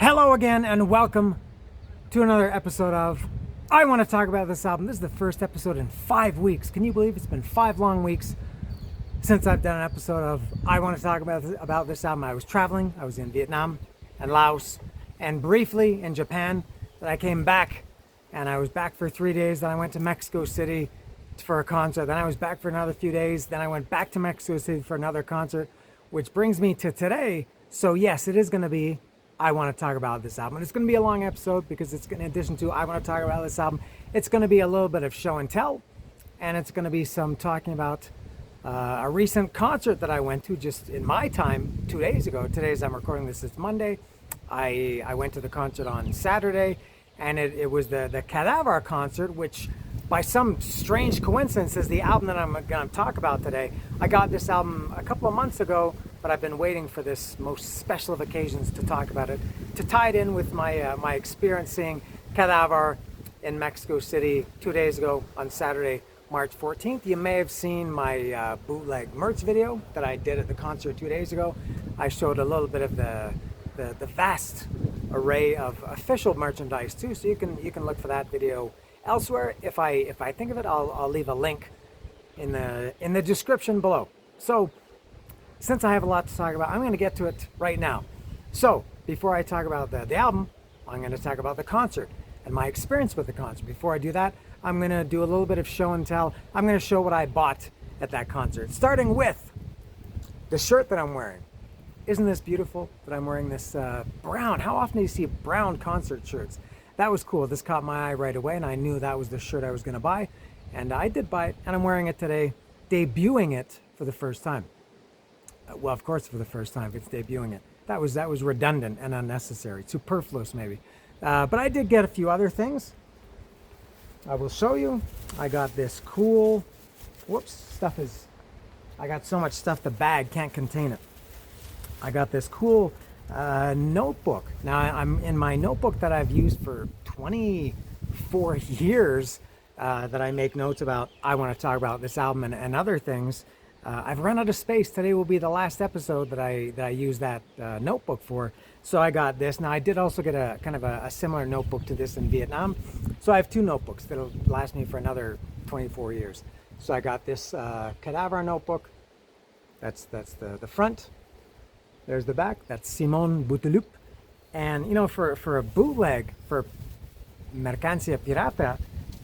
Hello again and welcome to another episode of I Want to Talk About This Album. This is the first episode in 5 weeks. Can you believe it's been 5 long weeks since I've done an episode of I Want to Talk About This Album? I was traveling. I was in Vietnam and Laos and briefly in Japan. Then I came back and I was back for 3 days. Then I went to Mexico City for a concert. Then I was back for another few days. Then I went back to Mexico City for another concert, which brings me to today. So yes, it is going to be I Want to Talk About This Album. And it's going to be a long episode because it's in addition to I Want to Talk About This Album, it's going to be a little bit of show and tell, and it's going to be some talking about a recent concert that I went to just in my time 2 days ago. Today, as I'm recording this, it's Monday. I went to the concert on Saturday, and it was the K.A.D.A.V.A.R concert, which by some strange coincidence is the album that I'm going to talk about today. I got this album a couple of months ago, but I've been waiting for this most special of occasions to talk about it, to tie it in with my my experience seeing Kadavar in Mexico City 2 days ago on Saturday, March 14th. You may have seen my bootleg merch video that I did at the concert 2 days ago. I showed a little bit of the vast array of official merchandise too, so you can look for that video elsewhere. If I think of it, I'll leave a link in the description below. So since I have a lot to talk about, I'm going to get to it right now. So before I talk about the album, I'm going to talk about the concert and my experience with the concert. Before I do that, I'm going to do a little bit of show and tell. I'm going to show what I bought at that concert, starting with the shirt that I'm wearing. Isn't this beautiful that I'm wearing this brown? How often do you see brown concert shirts? That was cool. This caught my eye right away, and I knew that was the shirt I was going to buy. And I did buy it, and I'm wearing it today, debuting it for the first time. Well, of course, for the first time, it's debuting it. That was redundant and unnecessary, superfluous maybe. But I did get a few other things. I will show you. I got this cool, I got so much stuff the bag can't contain it. I got this cool notebook. Now, I'm in my notebook that I've used for 24 years that I make notes about. I want to talk about this album and other things. I've run out of space. Today will be the last episode that I use that notebook for. So I got this. Now I did also get a kind of a similar notebook to this in Vietnam. So I have two notebooks that'll last me for another 24 years. So I got this Kadavar notebook. That's the front. There's the back. That's Simon Bouteloup. And you know, for a bootleg, for Mercancia Pirata,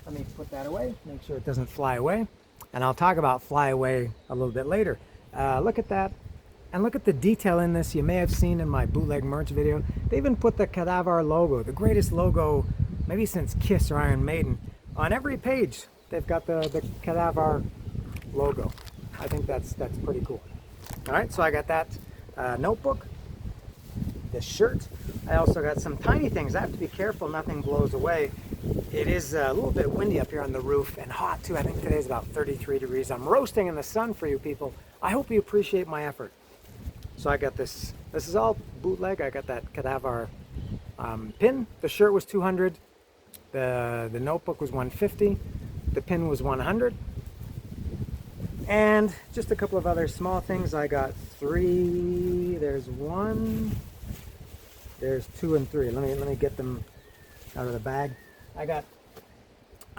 let me put that away, make sure it doesn't fly away. And I'll talk about fly away a little bit later. Look at that. And look at the detail in this. You may have seen in my bootleg merch video, they even put the Kadavar logo, the greatest logo maybe since Kiss or Iron Maiden. On every page, they've got the Kadavar logo. I think that's pretty cool. All right, so I got that notebook, the shirt. I also got some tiny things. I have to be careful nothing blows away. It is a little bit windy up here on the roof and hot too. I think today's about 33 degrees. I'm roasting in the sun for you people. I hope you appreciate my effort. So I got this. This is all bootleg. I got that Kadavar pin. The shirt was 200. The notebook was 150. The pin was 100. And just a couple of other small things. I got 3. There's 1. There's 2 and 3. Let me get them out of the bag. I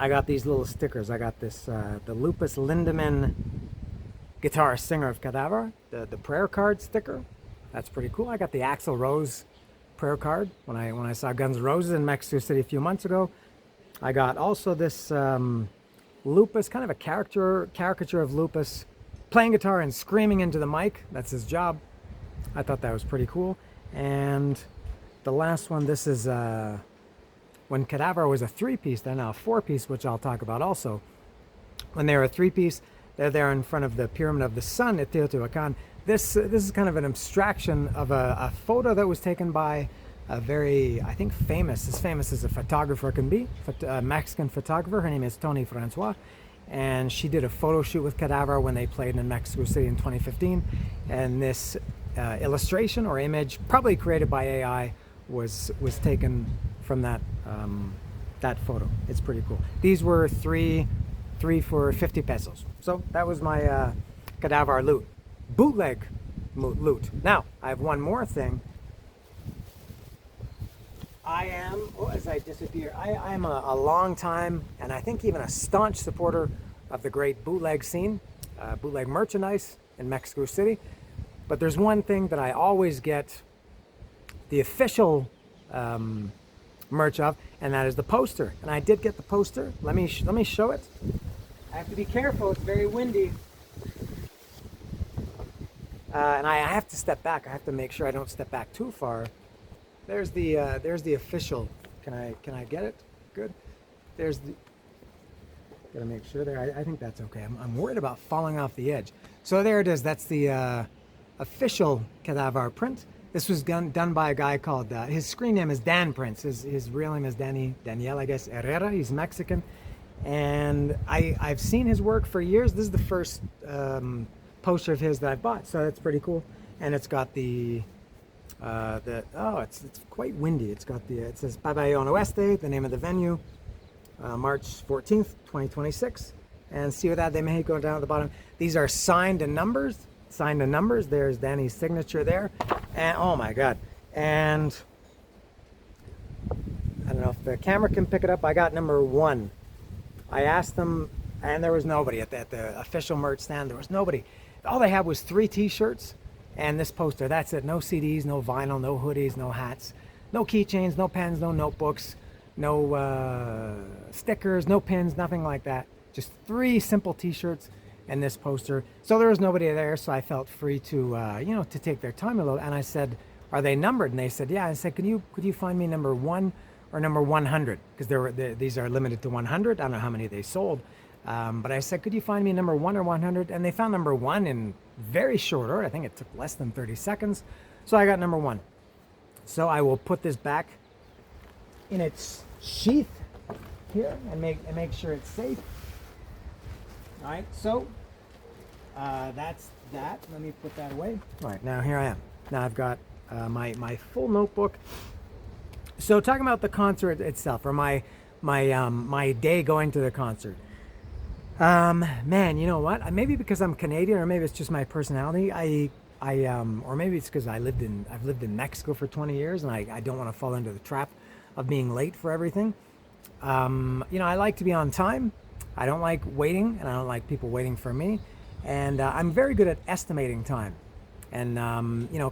got these little stickers. I got this the Lupus Lindemann guitar singer of Kadavar, the prayer card sticker. That's pretty cool. I got the Axl Rose prayer card when I saw Guns N' Roses in Mexico City a few months ago. I got also this Lupus, kind of a caricature of Lupus playing guitar and screaming into the mic. That's his job. I thought that was pretty cool. And the last one, this is when Kadavar was a 3-piece, they're now a 4-piece, which I'll talk about also. When they were a 3-piece, they're there in front of the Pyramid of the Sun at Teotihuacan. This is kind of an abstraction of a photo that was taken by a very, I think, as famous as a photographer can be, a Mexican photographer. Her name is Tony Francois, and she did a photo shoot with Kadavar when they played in Mexico City in 2015. And this illustration or image, probably created by AI, was taken from that photo. It's pretty cool. These were three for 50 pesos. So that was my Kadavar loot, bootleg loot. Now I have one more thing I am, oh, as I disappear, I am a long time, and I think even a staunch supporter of the great bootleg scene, bootleg merchandise in Mexico City. But there's one thing that I always get the official merch of, and that is the poster. And I did get the poster. Let me show it. I have to be careful. It's very windy. And I have to step back. I have to make sure I don't step back too far. There's the official. Can I get it? Good. There's the. Gotta make sure there. I think that's okay. I'm worried about falling off the edge. So there it is. That's the official K.A.D.A.V.A.R print. This was done by a guy called. His screen name is Dan Prince. His real name is Daniel, I guess, Herrera. He's Mexican, and I've seen his work for years. This is the first poster of his that I bought, so that's pretty cool. And it's got it's quite windy. It's got it says Pabellon Oeste, the name of the venue, March 14th, 2026, and Ciudad de Mexico down at the bottom. These are signed and numbers. There's Danny's signature there, and oh my God! And I don't know if the camera can pick it up. I got number 1. I asked them, and there was nobody at the official merch stand. There was nobody. All they had was 3 T-shirts and this poster. That's it. No CDs, no vinyl, no hoodies, no hats, no keychains, no pens, no notebooks, no stickers, no pins, nothing like that. Just 3 simple T-shirts and this poster. So there was nobody there, so I felt free to to take their time a little. And I said, "Are they numbered?" And they said, "Yeah." I said, "Could you find me number 1 or number 100? Because these are limited to 100. I don't know how many they sold." But I said, "Could you find me number 1 or 100? And they found number 1 in very short order. I think it took less than 30 seconds. So I got number 1. So I will put this back in its sheath here and make sure it's safe. All right, so that's that. Let me put that away. All right, now here I am. Now I've got my full notebook. So talking about the concert itself, or my day going to the concert. Man, you know what? Maybe because I'm Canadian, or maybe it's just my personality. Or maybe it's because I've lived in Mexico for 20 years, and I don't want to fall into the trap of being late for everything. I like to be on time. I don't like waiting, and I don't like people waiting for me. And I'm very good at estimating time, and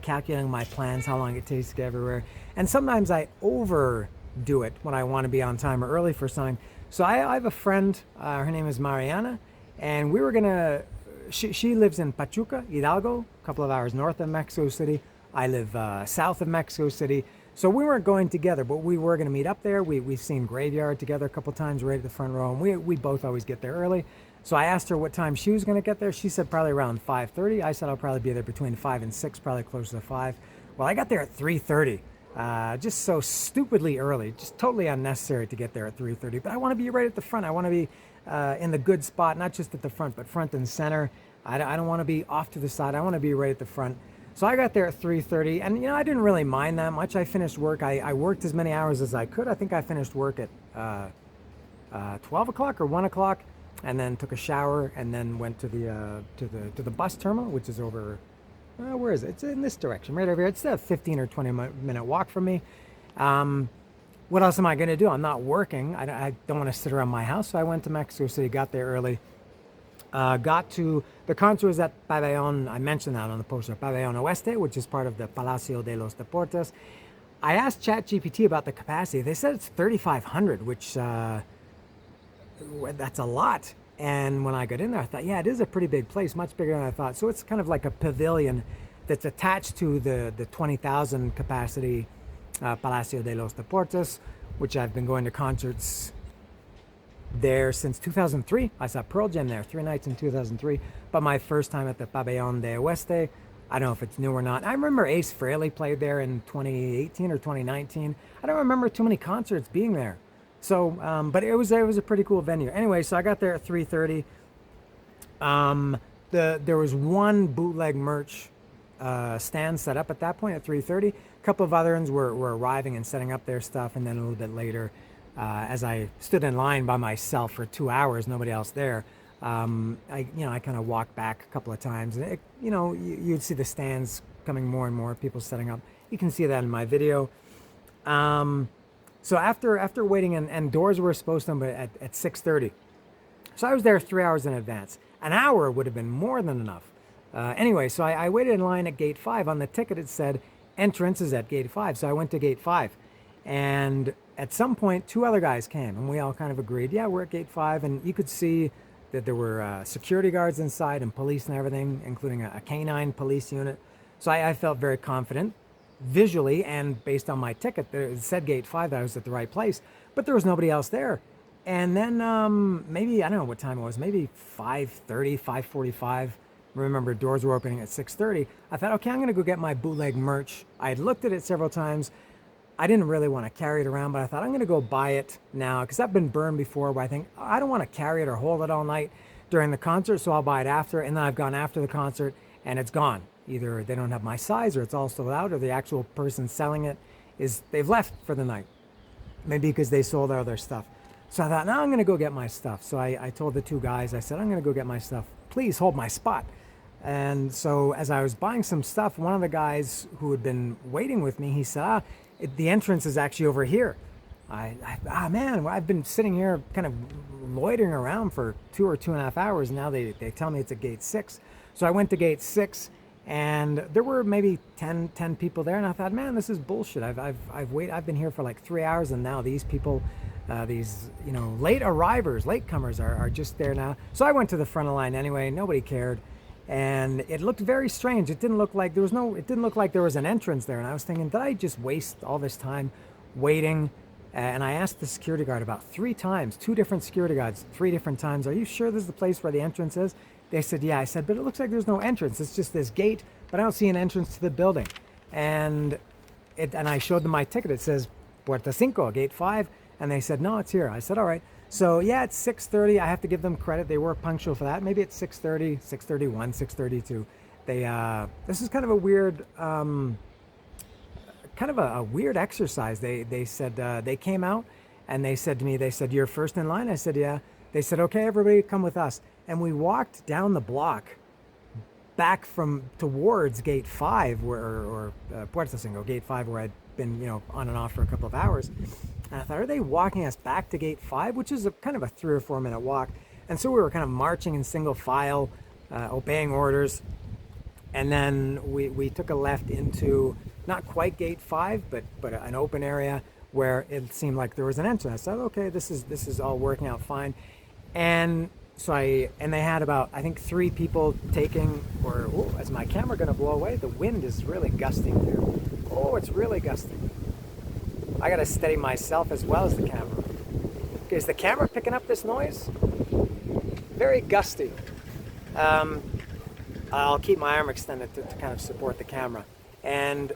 calculating my plans, how long it takes to get everywhere. And sometimes I overdo it when I want to be on time or early for something. So I have a friend, her name is Mariana, and we were she lives in Pachuca, Hidalgo, a couple of hours north of Mexico City. I live south of Mexico City. So we weren't going together, but we were going to meet up there. We've seen Graveyard together a couple times right at the front row, and we both always get there early. So I asked her what time she was going to get there. She said probably around 5:30. I said I'll probably be there between 5 and 6, probably closer to 5. Well, I got there at 3:30. Just so stupidly early, just totally unnecessary to get there at 3:30. But I want to be right at the front. I want to be in the good spot, not just at the front, but front and center. I don't want to be off to the side. I want to be right at the front. So I got there at 3:30, and I didn't really mind that much. I finished work. I worked as many hours as I could. I think I finished work at 12 o'clock or 1 o'clock, and then took a shower, and then went to the bus terminal, which is over. Where is it? It's in this direction, right over here. It's a 15 or 20 minute walk from me. What else am I going to do? I'm not working. I don't want to sit around my house, so I went to Mexico City, got there early. Got to, the concert was at Pabellon, I mentioned that on the poster, Pabellon Oeste, which is part of the Palacio de los Deportes. I asked ChatGPT about the capacity. They said it's 3,500, which that's a lot. And when I got in there, I thought, yeah, it is a pretty big place, much bigger than I thought. So it's kind of like a pavilion that's attached to the 20,000 capacity Palacio de los Deportes, which I've been going to concerts there since 2003. I saw Pearl Jam there 3 nights in 2003. But my first time at the Pabellon de Oeste, I don't know if it's new or not. I remember Ace Frehley played there in 2018 or 2019. I don't remember too many concerts being there. So, but it was a pretty cool venue. Anyway, so I got there at 3:30. There was one bootleg merch stand set up at that point at 3:30. A couple of other ones were arriving and setting up their stuff, and then a little bit later, as I stood in line by myself for 2 hours, nobody else there. I kind of walked back a couple of times, and you'd see the stands coming more and more, people setting up. You can see that in my video. So after waiting, and doors were supposed to open at 6:30. So I was there 3 hours in advance. An hour would have been more than enough. Anyway, so I waited in line at gate 5. On the ticket, it said entrance is at gate 5. So I went to gate 5. And at some point, two other guys came, and we all kind of agreed, yeah, we're at gate 5. And you could see that there were security guards inside and police and everything, including a canine police unit. So I felt very confident visually, and based on my ticket, it said gate 5, that I was at the right place. But there was nobody else there. And then maybe, I don't know what time it was, maybe 5:30, 5:45. Remember, doors were opening at 6:30. I thought, okay, I'm going to go get my bootleg merch. I had looked at it several times. I didn't really want to carry it around, but I thought I'm going to go buy it now because I've been burned before where I think I don't want to carry it or hold it all night during the concert, so I'll buy it after. And then I've gone after the concert and it's gone. Either they don't have my size or it's all sold out, or the actual person selling it they've left for the night. Maybe because they sold all their stuff. So I thought, now I'm going to go get my stuff. So I told the two guys, I said, I'm going to go get my stuff. Please hold my spot. And so as I was buying some stuff, one of the guys who had been waiting with me, he said, the entrance is actually over here. Man, I've been sitting here kind of loitering around for 2 or 2.5 hours. Now they tell me it's at gate 6. So I went to gate 6, and there were maybe 10 people there. And I thought, man, this is bullshit. I've been here for like 3 hours, and now these people, these late arrivers, latecomers are just there now. So I went to the front of the line anyway. Nobody cared. And it looked very strange. It didn't look like there was an entrance there. And I was thinking, did I just waste all this time waiting? And I asked the security guard about 3 times, 2 different security guards, 3 different times, are you sure this is the place where the entrance is? They said, yeah. I said, but it looks like there's no entrance. It's just this gate, but I don't see an entrance to the building. And I showed them my ticket. It says Puerta 5, gate 5. And they said, no, it's here. I said, all right. So yeah, it's 6:30. I have to give them credit. They were punctual for that. Maybe it's 6:30, 6:31, 6:32. This is kind of a weird, a weird exercise. They said, they came out and they said to me, they said, you're first in line? I said, yeah. They said, okay, everybody come with us. And we walked down the block back towards gate 5 or Puerta 5, gate 5, where I'd been, on and off for a couple of hours. And I thought, are they walking us back to gate 5, which is kind of a 3 or 4 minute walk? And so we were kind of marching in single file, obeying orders. And then we took a left into not quite gate 5, but an open area where it seemed like there was an entrance. I thought, okay, this is all working out fine. And so they had about, I think, 3 people taking, is my camera going to blow away? The wind is really gusting here. Oh, it's really gusting. I got to steady myself as well as the camera. Okay, is the camera picking up this noise? Very gusty. I'll keep my arm extended to kind of support the camera. And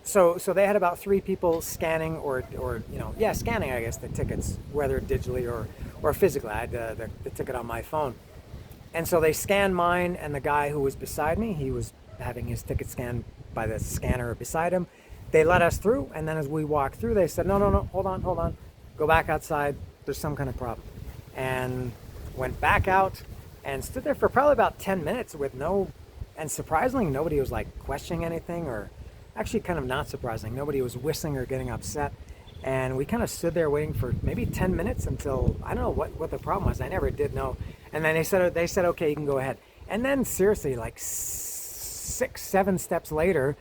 so they had about 3 people scanning scanning, I guess, the tickets, whether digitally or physically. I had the ticket on my phone. And so they scanned mine, and the guy who was beside me, he was having his ticket scanned by the scanner beside him. They let us through, and then as we walked through, they said, no, hold on. Go back outside. There's some kind of problem. And went back out and stood there for probably about 10 minutes and surprisingly, nobody was like questioning anything, or actually kind of not surprising. Nobody was whistling or getting upset. And we kind of stood there waiting for maybe 10 minutes until, I don't know what the problem was. I never did know. And then they said, okay, you can go ahead. And then seriously, like 6, 7 steps later,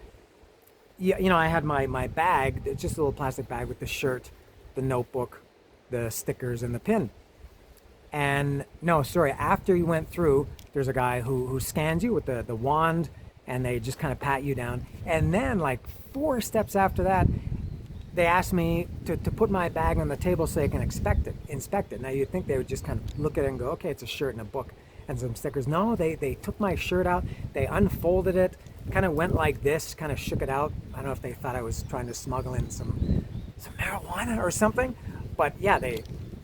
I had my bag, just a little plastic bag with the shirt, the notebook, the stickers, and the pin. And after you went through, there's a guy who scans you with the wand, and they just kind of pat you down. And then like 4 steps after that, they asked me to put my bag on the table so they can inspect it. Now you'd think they would just kind of look at it and go, okay, it's a shirt and a book and some stickers. No, they took my shirt out, they unfolded it, kind of went like this, kind of shook it out. I don't know if they thought I was trying to smuggle in some marijuana or something, but yeah,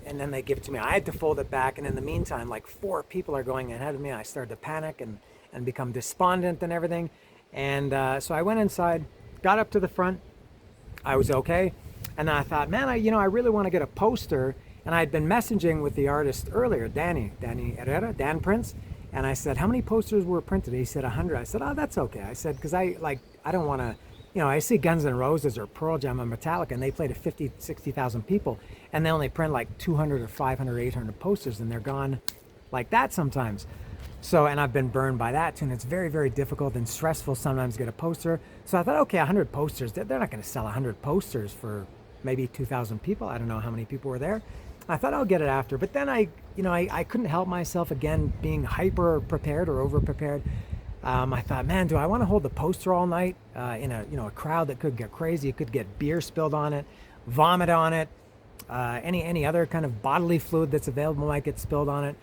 and then they give it to me. I had to fold it back, and in the meantime, like 4 people are going ahead of me. I started to panic and become despondent and everything. And so I went inside, got up to the front. I was okay. And then I thought, man, I really want to get a poster. And I had been messaging with the artist earlier, Danny Herrera, Dan Prince. And I said, how many posters were printed? He said 100. I said, oh, that's okay. I said, because I don't want to I see Guns N' Roses or Pearl Jam or Metallica, and they play to 50, 60,000 people, and they only print like 200 or 500, 800 posters, and they're gone like that sometimes. So, and I've been burned by that too, and it's very, very difficult and stressful sometimes to get a poster. So I thought, okay, 100 posters, they're not going to sell 100 posters for maybe 2,000 people. I don't know how many people were there. I thought I'll get it after, but then I couldn't help myself again, being hyper prepared or over prepared. I thought, man, do I want to hold the poster all night in a crowd that could get crazy? You could get beer spilled on it, vomit on it, any other kind of bodily fluid that's available might get spilled on it.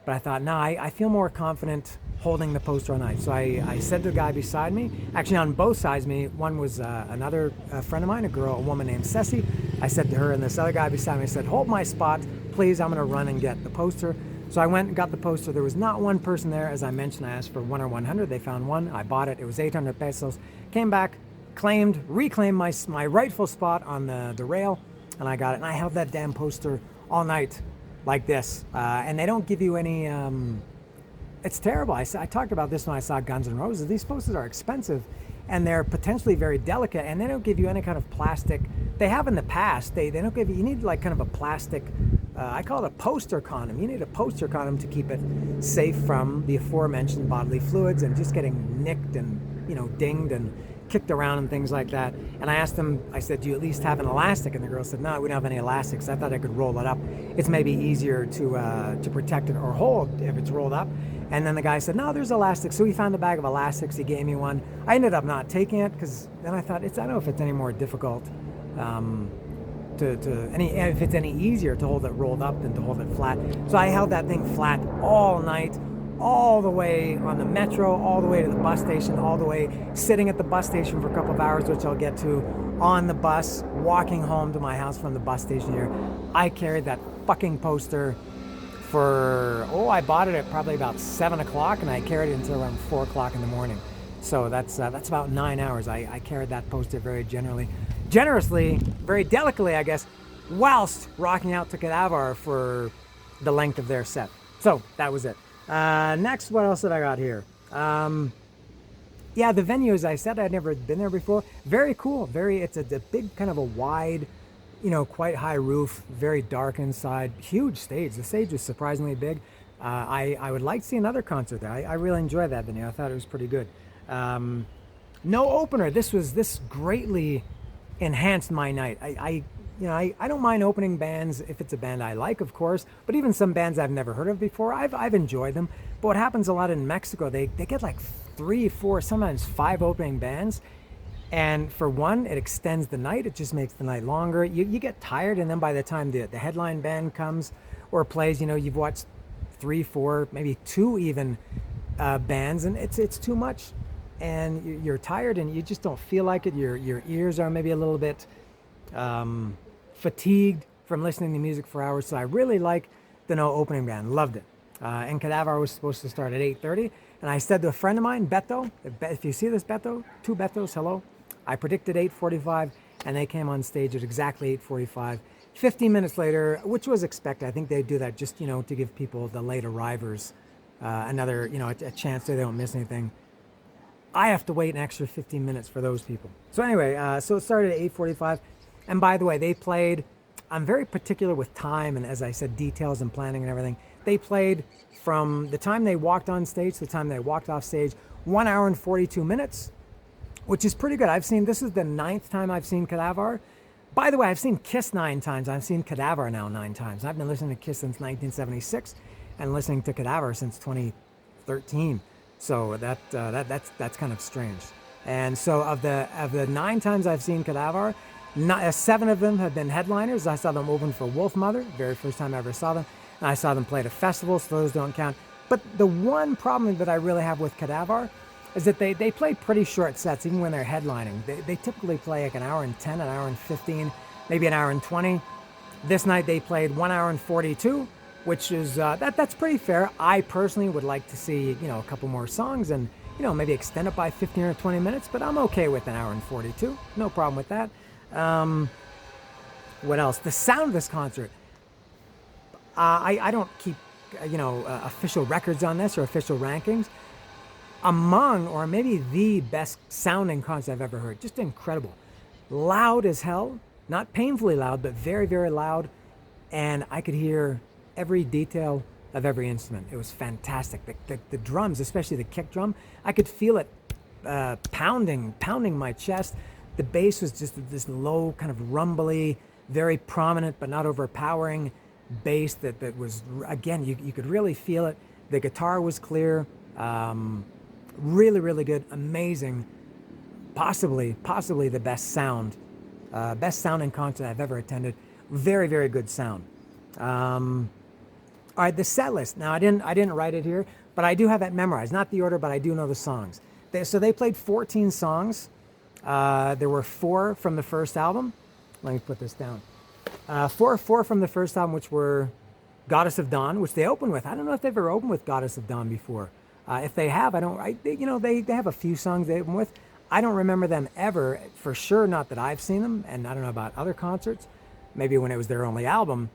But I thought, no, I feel more confident holding the poster all night. So I said to the guy beside me, actually on both sides of me, one was another friend of mine, a woman named Ceci. I said to her and this other guy beside me, I said, hold my spot, please, I'm going to run and get the poster. So I went and got the poster. There was not one person there. As I mentioned, I asked for 1 or 100. They found one. I bought it. It was 800 pesos. Came back, reclaimed my rightful spot on the rail, and I got it. And I held that damn poster all night like this. And they don't give you any... it's terrible. I talked about this when I saw Guns N' Roses. These posters are expensive, and they're potentially very delicate, and they don't give you any kind of plastic. They have in the past. They don't give you... You need like kind of a plastic... I call it a poster condom. You need a poster condom to keep it safe from the aforementioned bodily fluids and just getting nicked and, dinged and kicked around and things like that. And I asked them, I said, do you at least have an elastic? And the girl said, no, we don't have any elastics. I thought I could roll it up. It's maybe easier to protect it or hold if it's rolled up. And then the guy said, no, there's elastics. So he found a bag of elastics. He gave me one. I ended up not taking it because then I thought, I don't know if it's any more difficult if it's any easier to hold it rolled up than to hold it flat. So I held that thing flat all night, all the way on the metro, all the way to the bus station, all the way sitting at the bus station for a couple of hours, which I'll get to, on the bus, walking home to my house from the bus station here. I carried that fucking poster for, I bought it at probably about 7 o'clock, and I carried it until around 4 o'clock in the morning. So that's about 9 hours. I carried that poster very generously, very delicately, I guess, whilst rocking out to K.A.D.A.V.A.R for the length of their set. So that was it. Next, what else did I got here? The venue, as I said, I'd never been there before. Very cool. It's a big kind of a wide, quite high roof, very dark inside, huge stage. The stage was surprisingly big. I would like to see another concert there. I really enjoyed that venue. I thought it was pretty good. No opener. This greatly enhanced my night. I don't mind opening bands if it's a band I like, of course, but even some bands I've never heard of before, I've enjoyed them. But what happens a lot in Mexico, they get like 3, 4, sometimes 5 opening bands, and for one, it extends the night. It just makes the night longer. You get tired, and then by the time the headline band comes or plays, you've watched 3, 4, maybe 2 even bands, and it's too much. And you're tired and you just don't feel like it. Your ears are maybe a little bit fatigued from listening to music for hours. So I really like the no opening band. Loved it. And Kadavar was supposed to start at 8:30. And I said to a friend of mine, Beto, if you see this, Beto, 2 Betos, hello. I predicted 8:45, and they came on stage at exactly 8:45. 15 minutes later, which was expected. I think they do that just, to give people, the late arrivers, another, a chance so they don't miss anything. I have to wait an extra 15 minutes for those people. So anyway, so it started at 8:45. And by the way, they played, I'm very particular with time and, as I said, details and planning and everything. They played from the time they walked on stage to the time they walked off stage, 1 hour and 42 minutes, which is pretty good. This is the 9th time I've seen K.A.D.A.V.A.R. By the way, I've seen Kiss 9 times. I've seen Kadavar now 9 times. I've been listening to Kiss since 1976 and listening to Kadavar since 2013. So that's kind of strange. And so of the 9 times I've seen Kadavar, 7 of them have been headliners. I saw them open for Wolfmother, very first time I ever saw them. And I saw them play at a festival, so those don't count. But the one problem that I really have with Kadavar is that they play pretty short sets, even when they're headlining. They typically play like an hour and 10, an hour and 15, maybe an hour and 20. This night they played 1 hour and 42, which is, that's pretty fair. I personally would like to see, a couple more songs and, maybe extend it by 15 or 20 minutes, but I'm okay with an hour and 42. No problem with that. What else? The sound of this concert. I don't keep, official records on this or official rankings, among, or maybe the best sounding concert I've ever heard. Just incredible. Loud as hell, not painfully loud, but very, very loud. And I could hear every detail of every instrument. It was fantastic. The drums, especially the kick drum, I could feel it pounding my chest. The bass was just this low, kind of rumbly, very prominent but not overpowering bass that was, again, you could really feel it. The guitar was clear, really, really good, amazing, possibly the best sounding concert I've ever attended. Very, very good sound. All right, the set list. Now I didn't write it here, but I do have it memorized. Not the order, but I do know the songs. So they played 14 songs. There were 4 from the first album. Let me put this down. Four from the first album, which were Goddess of Dawn, which they opened with. I don't know if they've ever opened with Goddess of Dawn before. If they have, they have a few songs they open with. I don't remember them ever, for sure, not that I've seen them, and I don't know about other concerts. Maybe when it was their only album,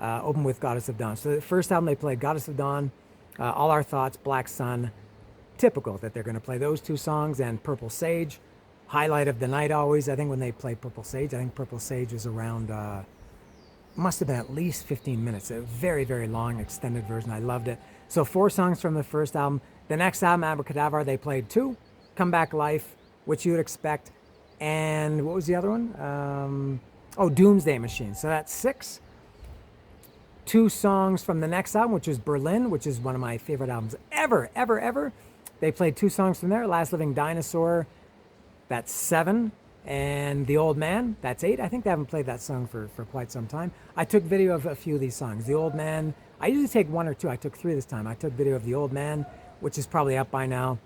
open with Goddess of Dawn. So the first album they played Goddess of Dawn, All Our Thoughts, Black Sun. Typical that they're going to play those 2 songs, and Purple Sage. Highlight of the night always, I think, when they played Purple Sage. I think Purple Sage was around, must have been at least 15 minutes. A very, very long extended version. I loved it. So 4 songs from the first album. The next album, K.A.D.A.V.A.R, they played 2. Come Back Life, which you would expect. And what was the other one? Doomsday Machine. So that's 6. 2 songs from the next album, which is Berlin, which is one of my favorite albums ever. They played 2 songs from there. Last Living Dinosaur, that's 7. And The Old Man, that's 8. I think they haven't played that song for quite some time. I took video of a few of these songs. The Old Man, I usually take 1 or 2. I took 3 this time. I took video of The Old Man, which is probably up by now,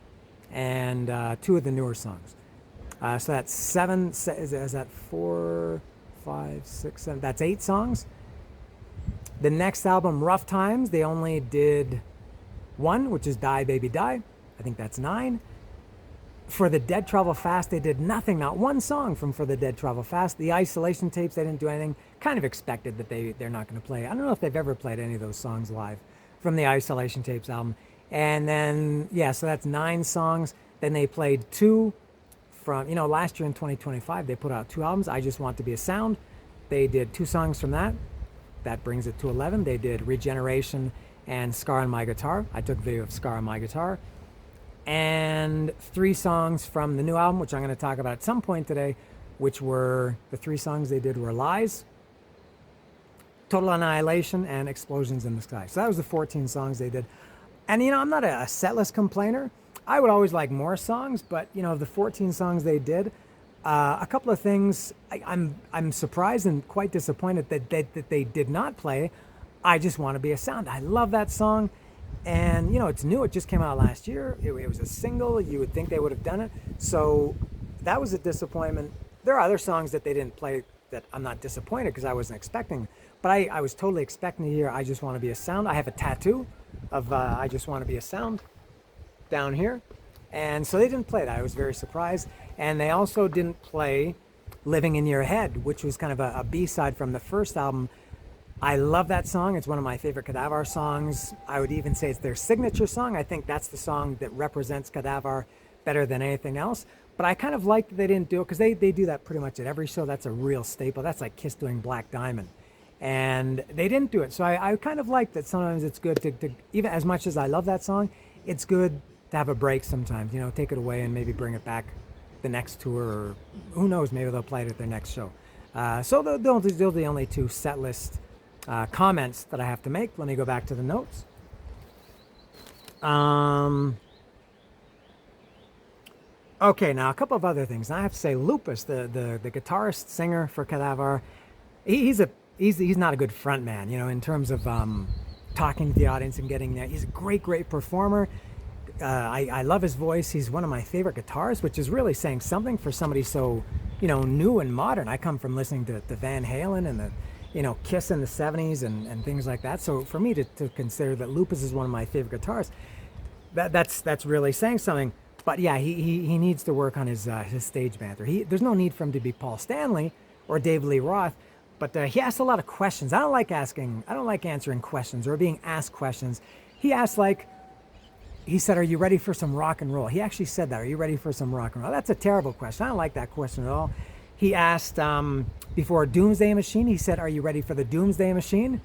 and 2 of the newer songs. So that's 7. Is that 4, 5, 6, 7? That's 8 songs. The next album, Rough Times, they only did 1, which is Die Baby Die. I think that's 9. For the Dead Travel Fast, they did nothing, not 1 song from For the Dead Travel Fast. The Isolation Tapes, they didn't do anything. Kind of expected that they're not going to play. I don't know if they've ever played any of those songs live from the Isolation Tapes album. And then, so that's 9 songs. Then they played 2 from, last year in 2025, they put out 2 albums. I Just Want to Be a Sound. They did 2 songs from that. That brings it to 11. They did Regeneration and Scar on My Guitar. I took video of Scar on My Guitar. And 3 songs from the new album, which I'm going to talk about at some point today, which were, the 3 songs they did were Lies, Total Annihilation, and Explosions in the Sky. So that was the 14 songs they did. And, I'm not a setlist complainer. I would always like more songs, but, of the 14 songs they did, a couple of things I'm surprised and quite disappointed that they did not play. I Just Want to Be a Sound. I love that song. And, it's new. It just came out last year. It was a single. You would think they would have done it. So that was a disappointment. There are other songs that they didn't play that I'm not disappointed because I wasn't expecting. But I was totally expecting to hear I Just Want to Be a Sound. I have a tattoo of I Just Want to Be a Sound down here. And so they didn't play that. I was very surprised. And they also didn't play Living in Your Head, which was kind of a B-side from the first album. I love that song. It's one of my favorite K.A.D.A.V.A.R songs. I would even say it's their signature song. I think that's the song that represents K.A.D.A.V.A.R better than anything else. But I kind of like that they didn't do it because they do that pretty much at every show. That's a real staple. That's like Kiss doing Black Diamond. And they didn't do it. So I kind of like that sometimes it's good to, even as much as I love that song, it's good to have a break sometimes. Take it away and maybe bring it back the next tour, or who knows, maybe they'll play it at their next show. So they'll be the only 2 set list comments that I have to make. Let me go back to the notes. Okay, now a couple of other things. Now I have to say, Lupus, the guitarist singer for Kadavar, he's not a good front man, in terms of talking to the audience and getting there. He's a great performer. I love his voice. He's one of my favorite guitarists, which is really saying something for somebody so, new and modern. I come from listening to Van Halen and the Kiss in the 70s and things like that. So for me to consider that Lupus is one of my favorite guitarists, that's really saying something. But yeah, he needs to work on his stage banter. There's no need for him to be Paul Stanley or David Lee Roth, but he asks a lot of questions. I don't like answering questions or being asked questions. He he said, "Are you ready for some rock and roll?" He actually said that. Are you ready for some rock and roll? That's a terrible question. I don't like that question at all. He asked before Doomsday Machine. He said, "Are you ready for the Doomsday Machine?"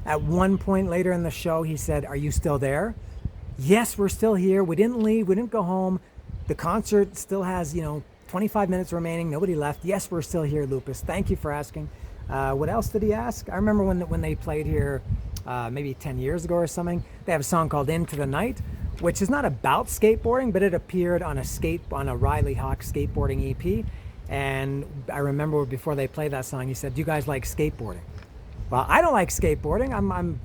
At one point later in the show, he said, "Are you still there?" Yes, we're still here. We didn't leave. We didn't go home. The concert still has, 25 minutes remaining. Nobody left. Yes, we're still here, Lupus. Thank you for asking. What else did he ask? I remember when they played here maybe 10 years ago or something. They have a song called Into the Night, which is not about skateboarding, but it appeared on a Riley Hawk skateboarding EP. And I remember before they played that song, he said, "Do you guys like skateboarding?" Well, I don't like skateboarding. I'm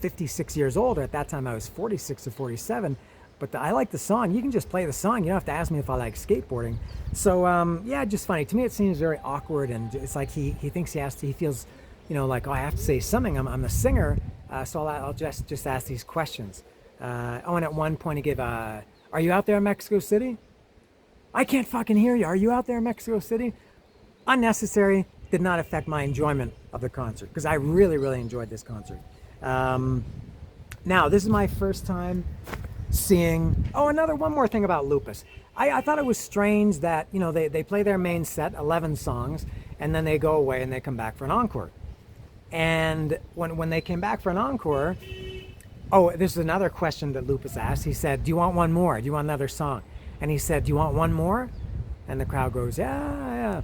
56 years old. At that time, I was 46 or 47. But I like the song. You can just play the song. You don't have to ask me if I like skateboarding. So, yeah, just funny. To me, it seems very awkward. And it's like he thinks he feels, like, oh, I have to say something. I'm a singer. So I'll just ask these questions. And at one point he gave, "Are you out there in Mexico City?" "I can't fucking hear you. Are you out there in Mexico City?" Unnecessary. Did not affect my enjoyment of the concert because I really, really enjoyed this concert. Now, this is my first time seeing... Oh, one more thing about Lupus. I thought it was strange that, they play their main set, 11 songs, and then they go away and they come back for an encore. And when they came back for an encore... Oh, this is another question that Lupus asked. He said, "Do you want one more? Do you want another song?" And he said, "Do you want one more?" And the crowd goes, "Yeah.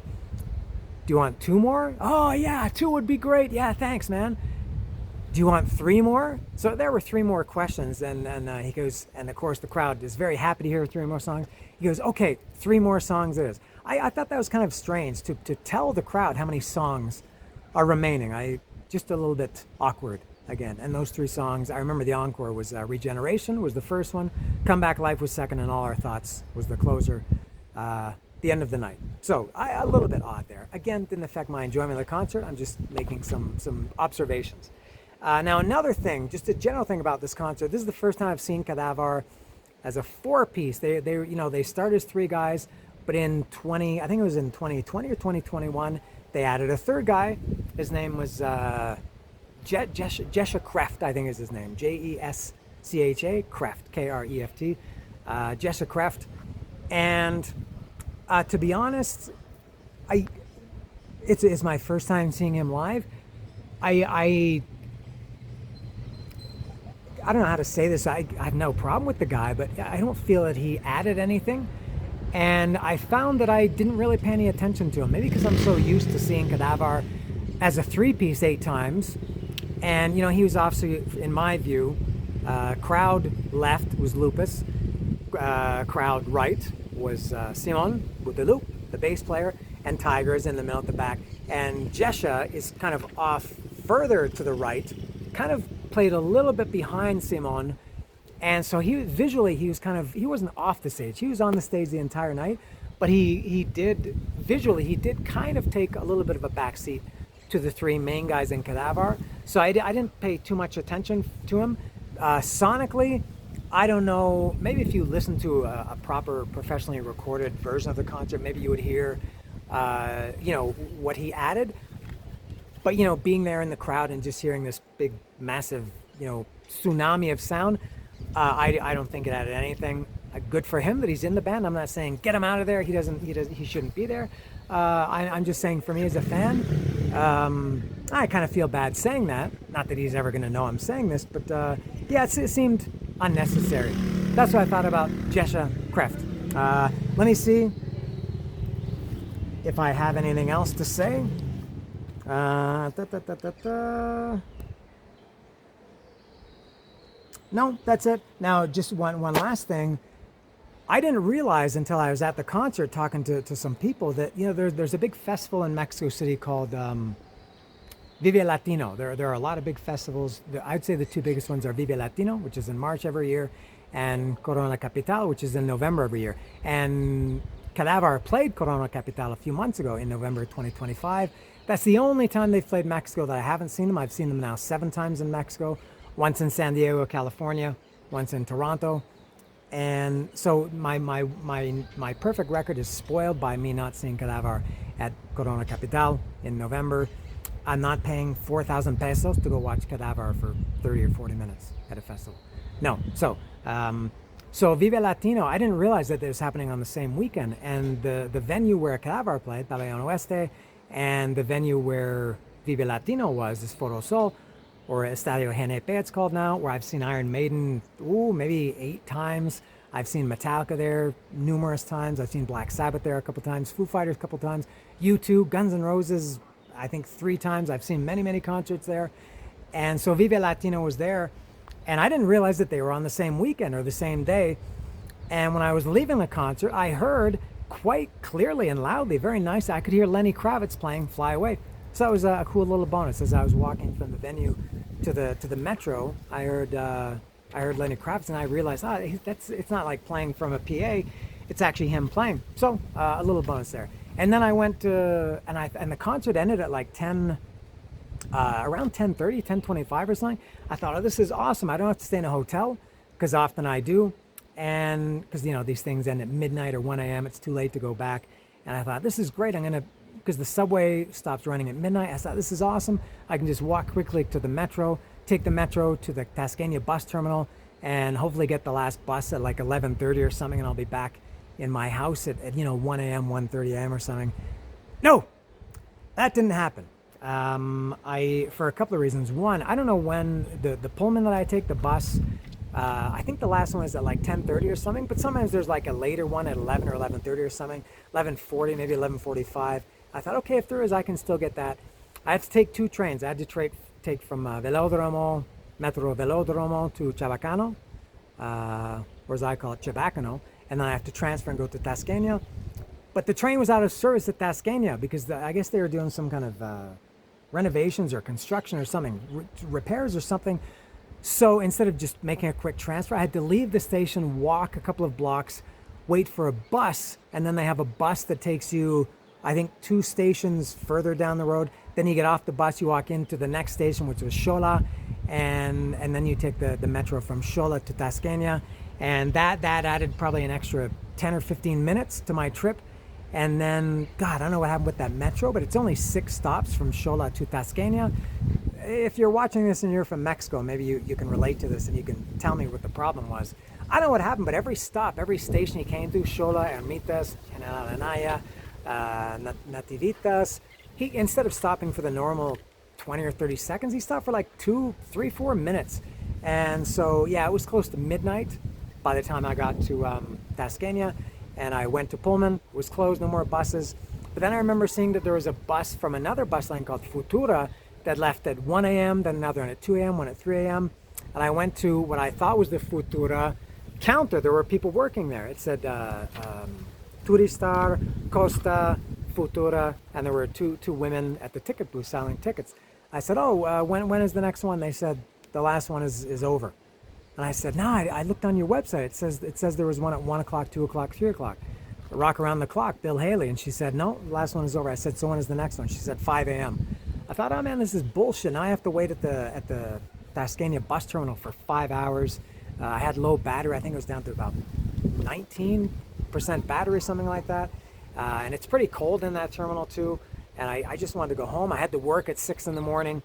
Do you want two more?" "Oh, yeah, two would be great. Yeah, thanks, man." "Do you want three more?" So there were three more questions. And he goes, and of course the crowd is very happy to hear three more songs. He goes, "Okay, three more songs it is." I thought that was kind of strange to tell the crowd how many songs are remaining. Just a little bit awkward. Again, and those three songs, I remember the encore was Regeneration was the first one, Come Back Life was second, and All Our Thoughts was the closer, the end of the night. So a little bit odd there. Again, didn't affect my enjoyment of the concert. I'm just making some observations. Now another thing, just a general thing about this concert, this is the first time I've seen K.A.D.A.V.A.R as a four-piece. They started as three guys, but I think it was in 2020 or 2021, they added a third guy. His name was... Jesha Kreft, I think is his name. Jescha Kreft, Kreft. Jesha Kreft. And to be honest, it's my first time seeing him live. I don't know how to say this. I have no problem with the guy, but I don't feel that he added anything. And I found that I didn't really pay any attention to him. Maybe because I'm so used to seeing Kadavar as a three-piece 8 times. And, he was obviously, in my view, crowd left was Lupus, crowd right was Simon Bouteloup, the bass player, and Tiger is in the middle at the back. And Jesha is kind of off further to the right, kind of played a little bit behind Simon. And so he wasn't off the stage. He was on the stage the entire night, but he did kind of take a little bit of a backseat to the three main guys in K.A.D.A.V.A.R. So I didn't pay too much attention to him. Sonically, I don't know, maybe if you listen to a proper professionally recorded version of the concert, maybe you would hear, what he added. But, being there in the crowd and just hearing this big, massive, tsunami of sound, I don't think it added anything. Good for him that he's in the band. I'm not saying get him out of there. He shouldn't be there. I'm just saying, for me as a fan, I kind of feel bad saying that. Not that he's ever going to know I'm saying this, but yeah, it seemed unnecessary. That's what I thought about Jesha Kreft. Let me see if I have anything else to say. No, that's it. Now, just one last thing. I didn't realize until I was at the concert talking to some people that, there's a big festival in Mexico City called Vive Latino. There are a lot of big festivals. I'd say the two biggest ones are Vive Latino, which is in March every year, and Corona Capital, which is in November every year. And Kadavar played Corona Capital a few months ago in November 2025. That's the only time they've played Mexico that I haven't seen them. I've seen them now 7 times in Mexico, once in San Diego, California, once in Toronto. And so my perfect record is spoiled by me not seeing Kadavar at Corona Capital in November. I'm not paying 4,000 pesos to go watch Kadavar for 30 or 40 minutes at a festival. No. So So Vive Latino, I didn't realize that it was happening on the same weekend. And the venue where K.A.D.A.V.A.R played, Pabellon Oeste, and the venue where Vive Latino was, is Foro Sol, or Estadio GNP it's called now, where I've seen Iron Maiden, maybe 8 times. I've seen Metallica there numerous times. I've seen Black Sabbath there a couple times, Foo Fighters a couple times, U2, Guns N' Roses, I think 3 times. I've seen many, many concerts there. And so Vive Latino was there. And I didn't realize that they were on the same weekend or the same day. And when I was leaving the concert, I heard quite clearly and loudly, very nice, I could hear Lenny Kravitz playing Fly Away. So that was a cool little bonus. As I was walking from the venue to the metro, I heard Lenny Kravitz, and I realized, it's not like playing from a PA, it's actually him playing. So a little bonus there. And then I went to, and the concert ended at like around 10:30, 10:25 or something. I thought, oh, this is awesome. I don't have to stay in a hotel, because often I do. And because, these things end at midnight or 1 a.m. It's too late to go back. And I thought, this is great. Because the subway stops running at midnight. I thought, this is awesome. I can just walk quickly to the metro, take the metro to the Tasqueña bus terminal, and hopefully get the last bus at like 11:30 or something. And I'll be back in my house at 1 a.m., 1:30 a.m. or something. No, that didn't happen. For a couple of reasons. One, I don't know when the Pullman that I take, the bus, I think the last one is at like 10:30 or something, but sometimes there's like a later one at 11 or 11:30 or something, 11:40, maybe 11:45. I thought, okay, if there is, I can still get that. I had to take 2 trains. I had to take from Metro Velodromo to Chabacano, or as I call it, Chabacano, and then I have to transfer and go to Tasqueña. But the train was out of service at Tasqueña because I guess they were doing some kind of renovations or construction or something, repairs or something. So instead of just making a quick transfer, I had to leave the station, walk a couple of blocks, wait for a bus, and then they have a bus that takes you, I think, 2 stations further down the road. Then you get off the bus, you walk into the next station, which was Xola, and then you take the metro from Xola to Tasqueña. And that added probably an extra 10 or 15 minutes to my trip. And then, God, I don't know what happened with that metro, but it's only 6 stops from Xola to Tasqueña. If you're watching this and you're from Mexico, maybe you can relate to this and you can tell me what the problem was. I don't know what happened, but every stop, every station he came to, Xola, Ermitas, General Anaya, Nativitas, he, instead of stopping for the normal 20 or 30 seconds, he stopped for like 2, 3, 4 minutes. And so, yeah, it was close to midnight by the time I got to Tasqueña. And I went to Pullman. It was closed, no more buses. But then I remember seeing that there was a bus from another bus line called Futura that left at 1 a.m., then another one at 2 a.m., one at 3 a.m. And I went to what I thought was the Futura counter. There were people working there. It said Turistar, Costa, Futura, and there were two women at the ticket booth selling tickets. I said, when is the next one? They said, the last one is over. And I said, no, I looked on your website. It says there was one at 1 o'clock, 2 o'clock, 3 o'clock. Rock Around the Clock, Bill Haley. And she said, no, the last one is over. I said, so when is the next one? She said, 5 a.m. I thought, oh man, this is bullshit. Now I have to wait at the Tasqueña bus terminal for 5 hours. I had low battery. I think it was down to about 19% battery, something like that. And it's pretty cold in that terminal too. And I just wanted to go home. I had to work at 6 in the morning.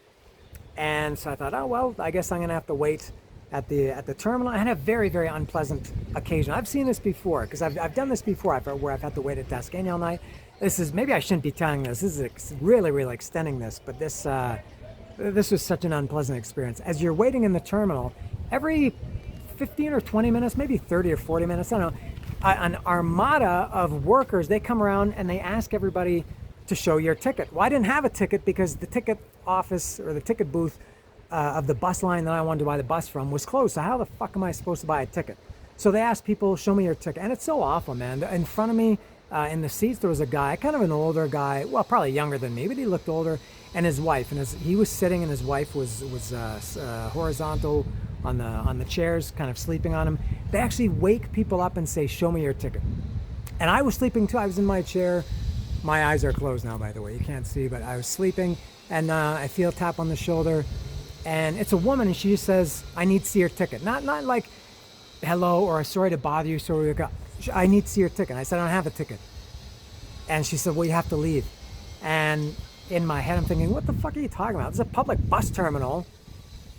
And so I thought, oh, well, I guess I'm going to have to wait at the terminal. I had a very, very unpleasant occasion. I've seen this before because I've done this before where I've had to wait at Tasqueña all night. This is, maybe I shouldn't be telling this. This is really, really extending this, but this was such an unpleasant experience. As you're waiting in the terminal, every 15 or 20 minutes, maybe 30 or 40 minutes, I don't know, an armada of workers, they come around and they ask everybody to show your ticket. Well, I didn't have a ticket because the ticket office or the ticket booth of the bus line that I wanted to buy the bus from was closed. So how the fuck am I supposed to buy a ticket? So they asked people, show me your ticket. And it's so awful, man. In front of me, in the seats, there was a guy, kind of an older guy, well, probably younger than me, but he looked older, and his wife. And he was sitting and his wife was horizontal on the chairs, kind of sleeping on him. They actually wake people up and say, show me your ticket. And I was sleeping too. I was in my chair. My eyes are closed now, by the way. You can't see, but I was sleeping. And I feel a tap on the shoulder. And it's a woman, and she just says, I need to see your ticket. Not like, hello, or sorry to bother you, sorry, I need to see your ticket. I said, I don't have a ticket. And she said, well, you have to leave. And in my head, I'm thinking, what the fuck are you talking about? This is a public bus terminal.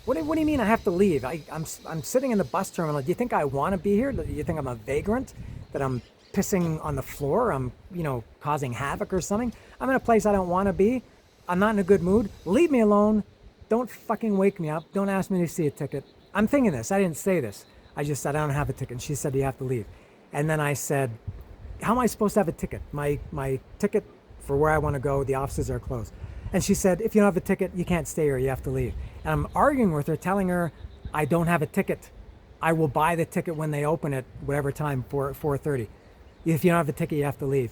What do you mean I have to leave? I'm sitting in the bus terminal. Do you think I want to be here? Do you think I'm a vagrant? That I'm pissing on the floor? I'm, causing havoc or something? I'm in a place I don't want to be. I'm not in a good mood. Leave me alone. Don't fucking wake me up. Don't ask me to see a ticket. I'm thinking this. I didn't say this. I just said, I don't have a ticket. And she said, you have to leave. And then I said, how am I supposed to have a ticket? My ticket for where I want to go, the offices are closed. And she said, if you don't have a ticket, you can't stay here. You have to leave. And I'm arguing with her, telling her I don't have a ticket. I will buy the ticket when they open it, whatever time, 4:30. If you don't have a ticket, you have to leave.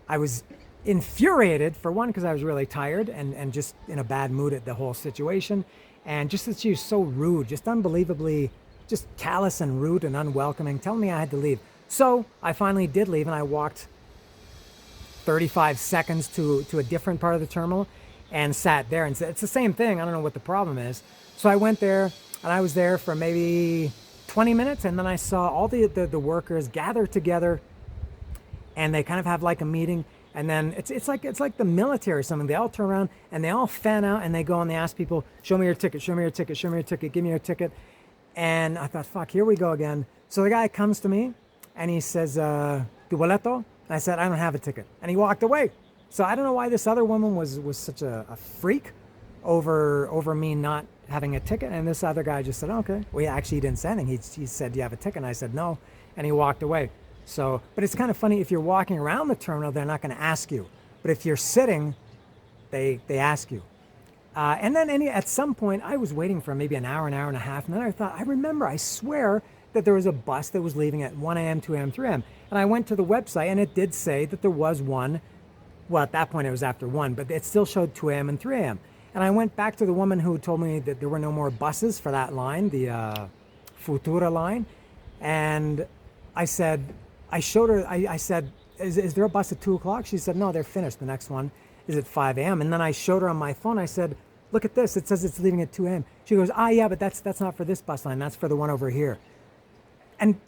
I was infuriated, for one, because I was really tired and just in a bad mood at the whole situation. And just that she was so rude, just unbelievably, just callous and rude and unwelcoming, telling me I had to leave. So I finally did leave, and I walked 35 seconds to a different part of the terminal and sat there and said, it's the same thing. I don't know what the problem is. So I went there, and I was there for maybe 20 minutes, and then I saw all the workers gather together, and they kind of have like a meeting, and then it's like the military or something. They all turn around and they all fan out, and they go and they ask people, show me your ticket, show me your ticket, show me your ticket, give me your ticket. And I thought, fuck, here we go again. So the guy comes to me and he says, tu boleto? And I said, I don't have a ticket. And he walked away. So I don't know why this other woman was such a freak over me not having a ticket. And this other guy just said, okay. Well, actually, he didn't say anything. He said, do you have a ticket? And I said, no. And he walked away. So, but it's kind of funny, if you're walking around the terminal, they're not going to ask you. But if you're sitting, they ask you. And then at some point, I was waiting for maybe an hour and a half. And then I thought, I swear that there was a bus that was leaving at 1 a.m., 2 a.m., 3 a.m. And I went to the website, and it did say that there was one. Well, at that point, it was after 1, but it still showed 2 a.m. and 3 a.m. And I went back to the woman who told me that there were no more buses for that line, the Futura line. And I said, I showed her, I said, is there a bus at 2 o'clock? She said, no, they're finished. The next one is at 5 a.m. And then I showed her on my phone. I said, look at this. It says it's leaving at 2 a.m. She goes, yeah, but that's not for this bus line. That's for the one over here. And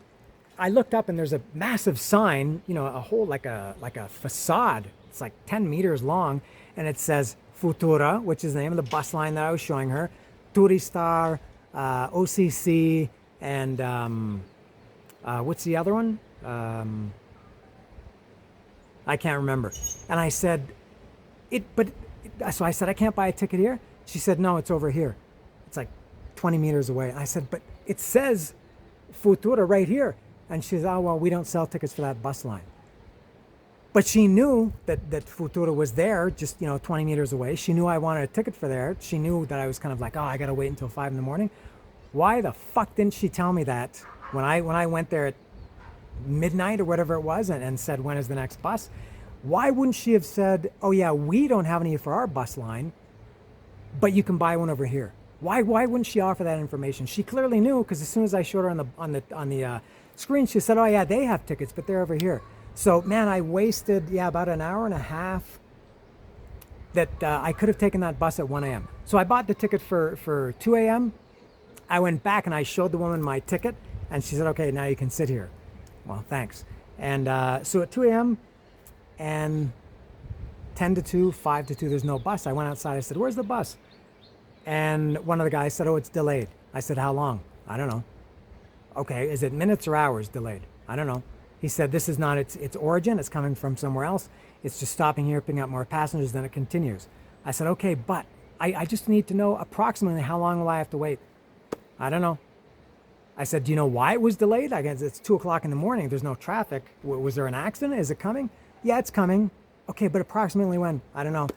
I looked up, and there's a massive sign, a whole, like a facade. It's like 10 meters long. And it says Futura, which is the name of the bus line that I was showing her, Turistar, OCC, and what's the other one? I can't remember. And I said, so I said, I can't buy a ticket here. She said, no, it's over here. It's like 20 meters away. And I said, but it says Futura right here. And she says, oh, well, we don't sell tickets for that bus line. But she knew that Futura was there, just 20 meters away. She knew I wanted a ticket for there. She knew that I was kind of like, I gotta wait until 5 in the morning. Why the fuck didn't she tell me that when I went there at midnight or whatever it was and said, when is the next bus? Why wouldn't she have said, oh yeah, we don't have any for our bus line, but you can buy one over here? Why wouldn't she offer that information? She clearly knew, because as soon as I showed her on the screen, she said, oh yeah, they have tickets, but they're over here. So man, I wasted about an hour and a half that I could have taken that bus at 1 a.m. So I bought the ticket for 2 a.m. I went back and I showed the woman my ticket, and she said, okay, now you can sit here. Well, thanks. And so at 2 a.m. and 10 to 2, 5 to 2, there's no bus. I went outside. I said, where's the bus? And one of the guys said, oh, it's delayed. I said, how long? I don't know. Okay, is it minutes or hours delayed? I don't know. He said, this is not its origin. It's coming from somewhere else. It's just stopping here, picking up more passengers, then it continues. I said, okay, but I just need to know approximately how long will I have to wait? I don't know. I said, do you know why it was delayed? I guess it's 2 o'clock in the morning. There's no traffic. Was there an accident? Is it coming? Yeah, it's coming. Okay, but approximately when? I don't know.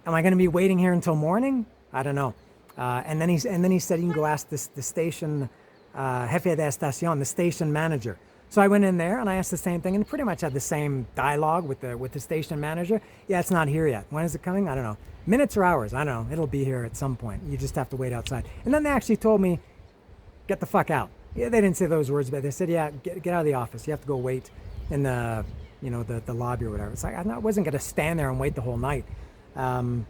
Am I going to be waiting here until morning? I don't know. And then he said, you can go ask the station, jefe de estación, the station manager. So I went in there and I asked the same thing and pretty much had the same dialogue with the station manager. Yeah, it's not here yet. When is it coming? I don't know. Minutes or hours? I don't know. It'll be here at some point. You just have to wait outside. And then they actually told me, get the fuck out. Yeah, they didn't say those words, but they said, yeah, get out of the office. You have to go wait in the lobby or whatever. It's like, I wasn't going to stand there and wait the whole night. And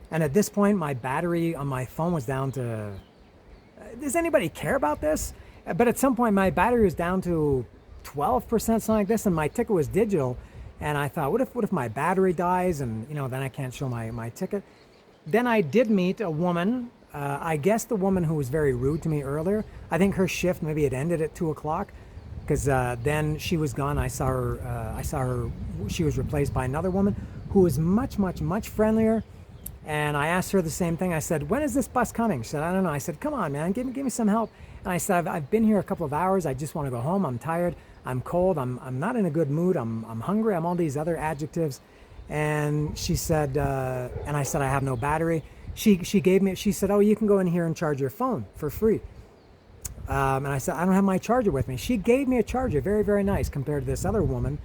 at this point, my battery on my phone was down to, does anybody care about this? But at some point, my battery was down to 12%, something like this, and my ticket was digital. And I thought, what if my battery dies and, then I can't show my ticket? Then I did meet a woman I guess the woman who was very rude to me earlier, I think her shift maybe it ended at 2 o'clock, because then she was gone. I saw her. She was replaced by another woman who was much friendlier. And I asked her the same thing. I said, "When is this bus coming?" She said, "I don't know." I said, "Come on, man, give me some help." And I said, "I've been here a couple of hours. I just want to go home. I'm tired. I'm cold. I'm not in a good mood. I'm hungry. I'm all these other adjectives." And she said, and I said, "I have no battery." She gave me. She said, "Oh, you can go in here and charge your phone for free." And I said, "I don't have my charger with me." She gave me a charger, very nice compared to this other woman.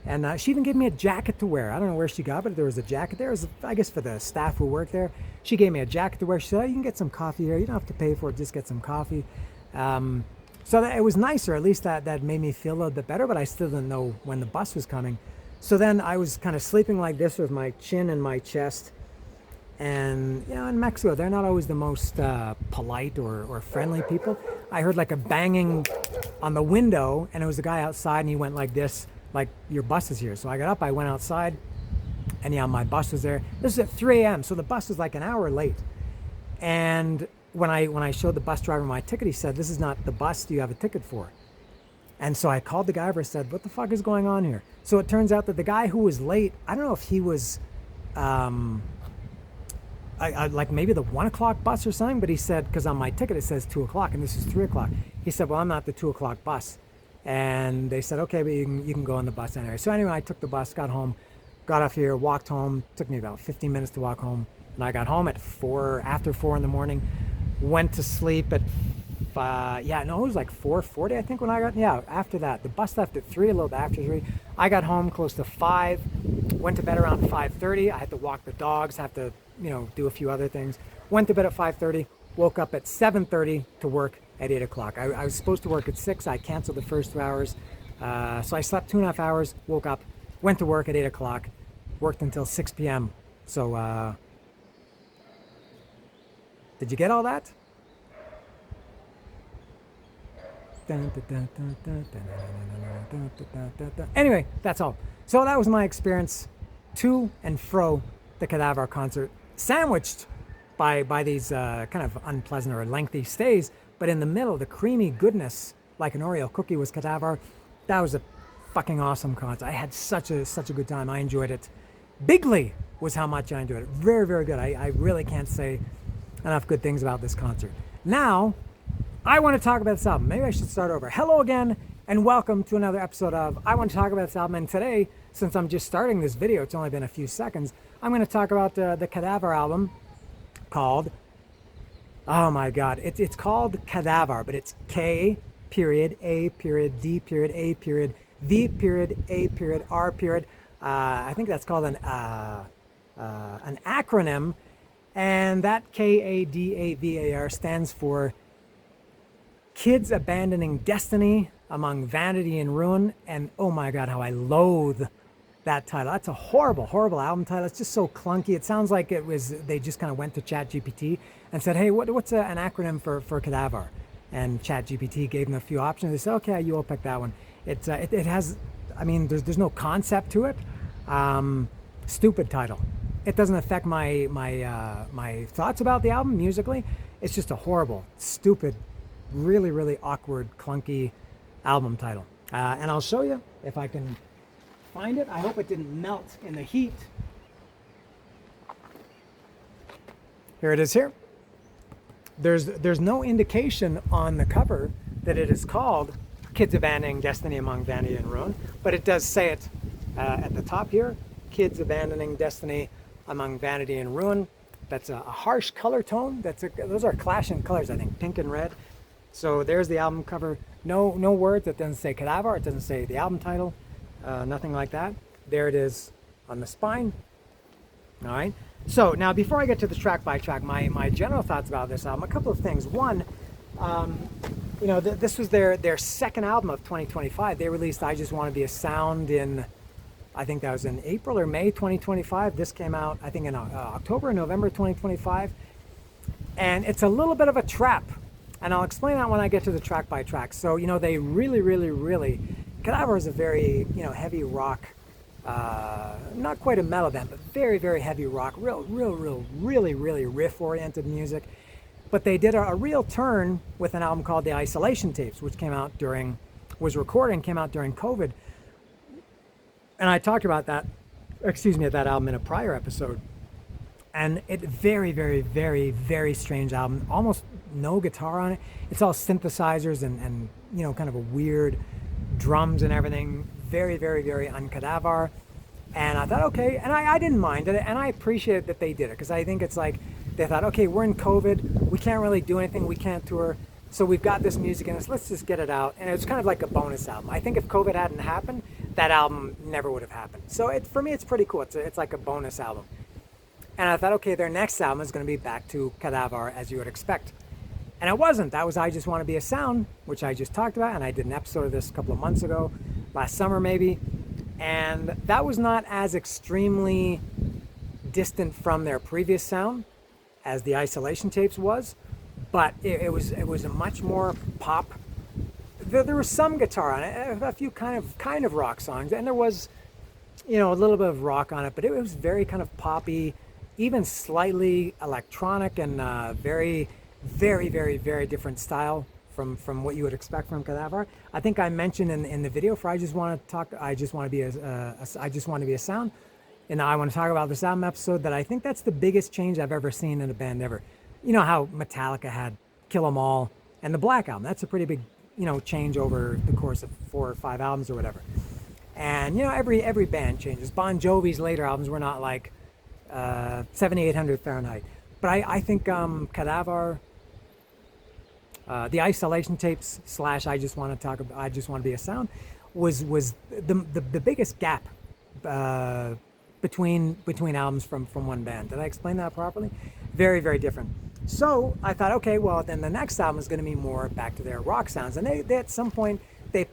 And she even gave me a jacket to wear. I don't know where she got it, but there was a jacket there. It was, I guess, for the staff who work there. She gave me a jacket to wear. She said, "Oh, you can get some coffee here. You don't have to pay for it. Just get some coffee." So it was nicer. At least that made me feel a little bit better, but I still didn't know when the bus was coming. So then I was kind of sleeping like this with my chin in my chest. And, in Mexico, they're not always the most polite or friendly people. I heard like a banging on the window, and it was a guy outside, and he went like this, like, "Your bus is here." So I got up, I went outside, and my bus was there. This is at 3 a.m., so the bus was like an hour late. And when I showed the bus driver my ticket, he said, "This is not the bus you have a ticket for." And so I called the guy over and said, "What the fuck is going on here?" So it turns out that the guy who was late, I don't know if he was like maybe the 1 o'clock bus or something, but he said, because on my ticket it says 2 o'clock and this is 3 o'clock. He said, "Well, I'm not the 2 o'clock bus." And they said, "Okay, but you can go on the bus anyway." So anyway, I took the bus, got home, got off here, walked home. Took me about 15 minutes to walk home. And I got home at after 4 in the morning, went to sleep at, it was like 4:40, I think, when I got, after that. The bus left at 3, a little bit after 3. I got home close to 5, went to bed around 5:30. I had to walk the dogs, have to, do a few other things. Went to bed at 5:30, woke up at 7:30 to work at 8 o'clock. I was supposed to work at 6. I canceled the first 2 hours. So I slept 2.5 hours, woke up, went to work at 8 o'clock, worked until 6 p.m. So, did you get all that? Anyway, that's all. So that was my experience to and fro the K.A.D.A.V.A.R concert, sandwiched by these kind of unpleasant or lengthy stays, but in the middle, the creamy goodness, like an Oreo cookie, was K.A.D.A.V.A.R. That was a fucking awesome concert. I had such a good time. I enjoyed it. Bigly was how much I enjoyed it. Very good. I really can't say enough good things about this concert. Now, I want to talk about this album. Maybe I should start over. Hello again, and welcome to another episode of I Want to Talk About This Album. And today, since I'm just starting this video, it's only been a few seconds, I'm going to talk about the K.A.D.A.V.A.R album called, oh my God, it's called K.A.D.A.V.A.R, but it's K period, A period, D period, A period, V period, A period, R period. I think that's called an acronym, and that K.A.D.A.V.A.R stands for Kids Abandoning Destiny Among Vanity and Ruin. And oh my God, how I loathe that title. That's a horrible album title. It's just so clunky. It sounds like they just kind of went to ChatGPT and said, "Hey, what's an acronym for K.A.D.A.V.A.R?" And ChatGPT gave them a few options. They said, "Okay, you all pick that one." It has, there's no concept to it. Stupid title. It doesn't affect my thoughts about the album musically. It's just a horrible, stupid, really awkward, clunky album title. And I'll show you if I can find it. I hope it didn't melt in the heat. Here it is here. There's no indication on the cover that it is called Kids Abandoning Destiny Among Vanity and Ruin, but it does say it at the top here. Kids Abandoning Destiny Among Vanity and Ruin. That's a harsh color tone. Those are clashing colors, I think, pink and red. So there's the album cover. No words. It doesn't say K.A.D.A.V.A.R. It doesn't say the album title. Nothing like that. There it is on the spine. All right. So now, before I get to the track by track, my general thoughts about this album, a couple of things. One, this was their second album of 2025. They released I Just Want to Be a Sound in, I think that was in April or May 2025. This came out, I think, in October or November 2025. And it's a little bit of a trap. And I'll explain that when I get to the track by track. So, they really, K.A.D.A.V.A.R is a very, heavy rock, not quite a metal band, but very heavy rock, really riff-oriented music. But they did a real turn with an album called The Isolation Tapes, which was recorded and came out during COVID. And I talked about that album in a prior episode. And it very, very, very, very strange album. Almost no guitar on it. It's all synthesizers and kind of a weird drums and everything. Very, very, very un-K.A.D.A.V.A.R. And I thought, okay, and I didn't mind it, and I appreciate that they did it, because I think it's like, they thought, okay, we're in COVID, we can't really do anything, we can't tour, so we've got this music in us, let's just get it out. And it's kind of like a bonus album. I think if COVID hadn't happened, that album never would have happened. So for me, it's pretty cool. It's like a bonus album. And I thought, okay, their next album is going to be back to Kadavar, as you would expect. And it wasn't. That was I Just Want to Be a Sound, which I just talked about, and I did an episode of this a couple of months ago, last summer maybe. And that was not as extremely distant from their previous sound as the Isolation Tapes was, but it was a much more pop. There was some guitar on it, a few kind of rock songs, and there was, a little bit of rock on it, but it was very kind of poppy, even slightly electronic, and very, very, very, very different style from what you would expect from Kadavar. I think I mentioned in the video for I Just Want to Be a Sound, and I want to talk about this album episode, that I think that's the biggest change I've ever seen in a band ever. You know how Metallica had Kill 'Em All and the Black Album. That's a pretty big, change over the course of 4 or 5 albums or whatever. And every band changes. Bon Jovi's later albums were not like 7800 Fahrenheit, but I think Kadavar, the Isolation Tapes / I Just Want to Be a Sound was the biggest gap between albums from one band. Did I explain that properly? Very, very different. So I thought, okay, well, then the next album is going to be more back to their rock sounds. And they at some point they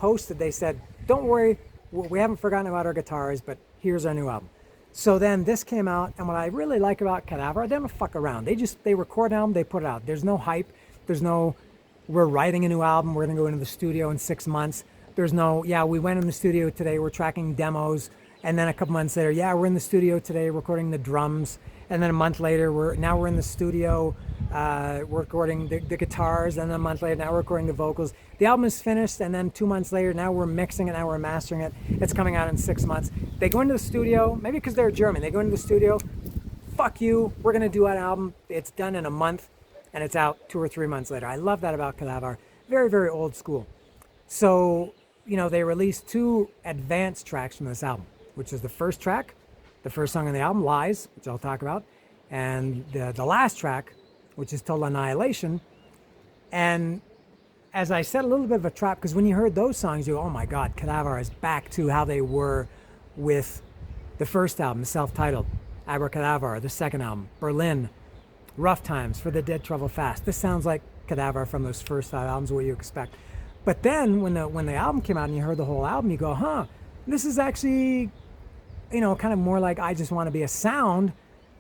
said, don't worry, we haven't forgotten about our guitars, but here's our new album. So then this came out, and what I really like about Kadavar, they don't fuck around. They record an album, they put it out. There's no hype. There's no, we're writing a new album, we're going to go into the studio in 6 months. There's no, we went in the studio today, we're tracking demos. And then a couple months later, we're in the studio today recording the drums. And then a month later, we're in the studio recording the guitars. And then a month later, now we're recording the vocals. The album is finished, and then 2 months later, now we're mixing it, now we're mastering it. It's coming out in 6 months. They go into the studio, maybe because they're German, they go into the studio, fuck you, we're going to do an album. It's done in a month, and it's out 2 or 3 months later. I love that about Kadavar. Very, very old school. So, they released 2 advanced tracks from this album, which is the first track, the first song on the album, Lies, which I'll talk about, and the last track, which is Total Annihilation. And as I said, a little bit of a trap, because when you heard those songs, you go, oh my God, Kadavar is back to how they were with the first album, self-titled, Abracadavar, the second album, Berlin, Rough Times, For the Dead Travel Fast. This sounds like Kadavar from those first 5 albums, what you expect. But then when the album came out and you heard the whole album, you go, this is actually, kind of more like I Just Want to Be a Sound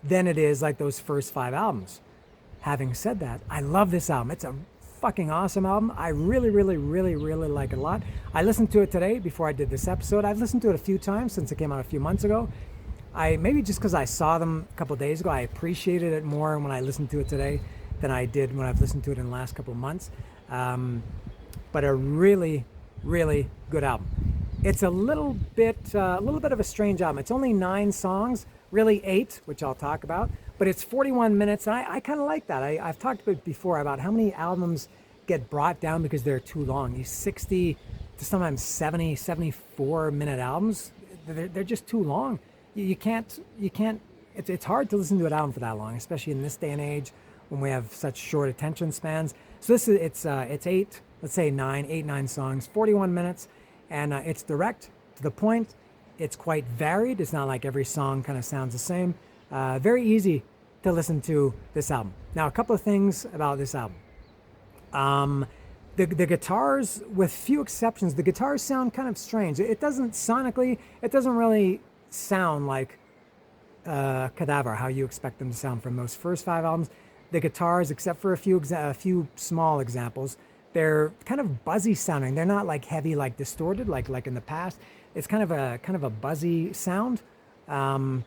than it is like those first 5 albums. Having said that, I love this album. It's a fucking awesome album. I really, really, really, really like it a lot. I listened to it today before I did this episode. I've listened to it a few times since it came out a few months ago. Maybe just because I saw them a couple of days ago, I appreciated it more when I listened to it today than I did when I've listened to it in the last couple of months. But a really, really good album. It's a little bit of a strange album. It's only 9 songs, really 8, which I'll talk about, but it's 41 minutes. And I kind of like that. I've talked about before about how many albums get brought down because they're too long. These 60 to sometimes 70, 74-minute albums, they're just too long. You can't. It's hard to listen to an album for that long, especially in this day and age when we have such short attention spans. So it's 8, let's say 9 songs, 41 minutes. And it's direct, to the point. It's quite varied. It's not like every song kind of sounds the same. Very easy to listen to this album. Now, a couple of things about this album. The guitars, with few exceptions, the guitars sound kind of strange. It doesn't really sound like K.A.D.A.V.A.R, how you expect them to sound from those first 5 albums. The guitars, except for a few small examples, they're kind of buzzy sounding. They're not like heavy, like distorted, like in the past. It's kind of a buzzy sound. And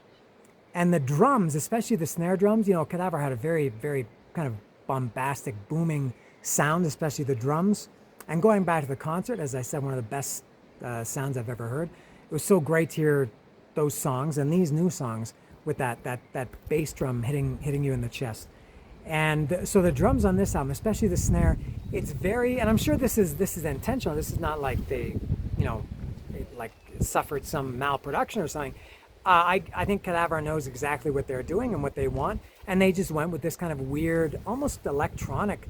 the drums, especially the snare drums, K.A.D.A.V.A.R had a very, very kind of bombastic, booming sound, especially the drums. And going back to the concert, as I said, one of the best sounds I've ever heard. It was so great to hear those songs and these new songs with that bass drum hitting you in the chest. And so the drums on this album, especially the snare, it's very, and I'm sure this is intentional. This is not like they, like suffered some malproduction or something. I think K.A.D.A.V.A.R knows exactly what they're doing and what they want, and they just went with this kind of weird, almost electronic.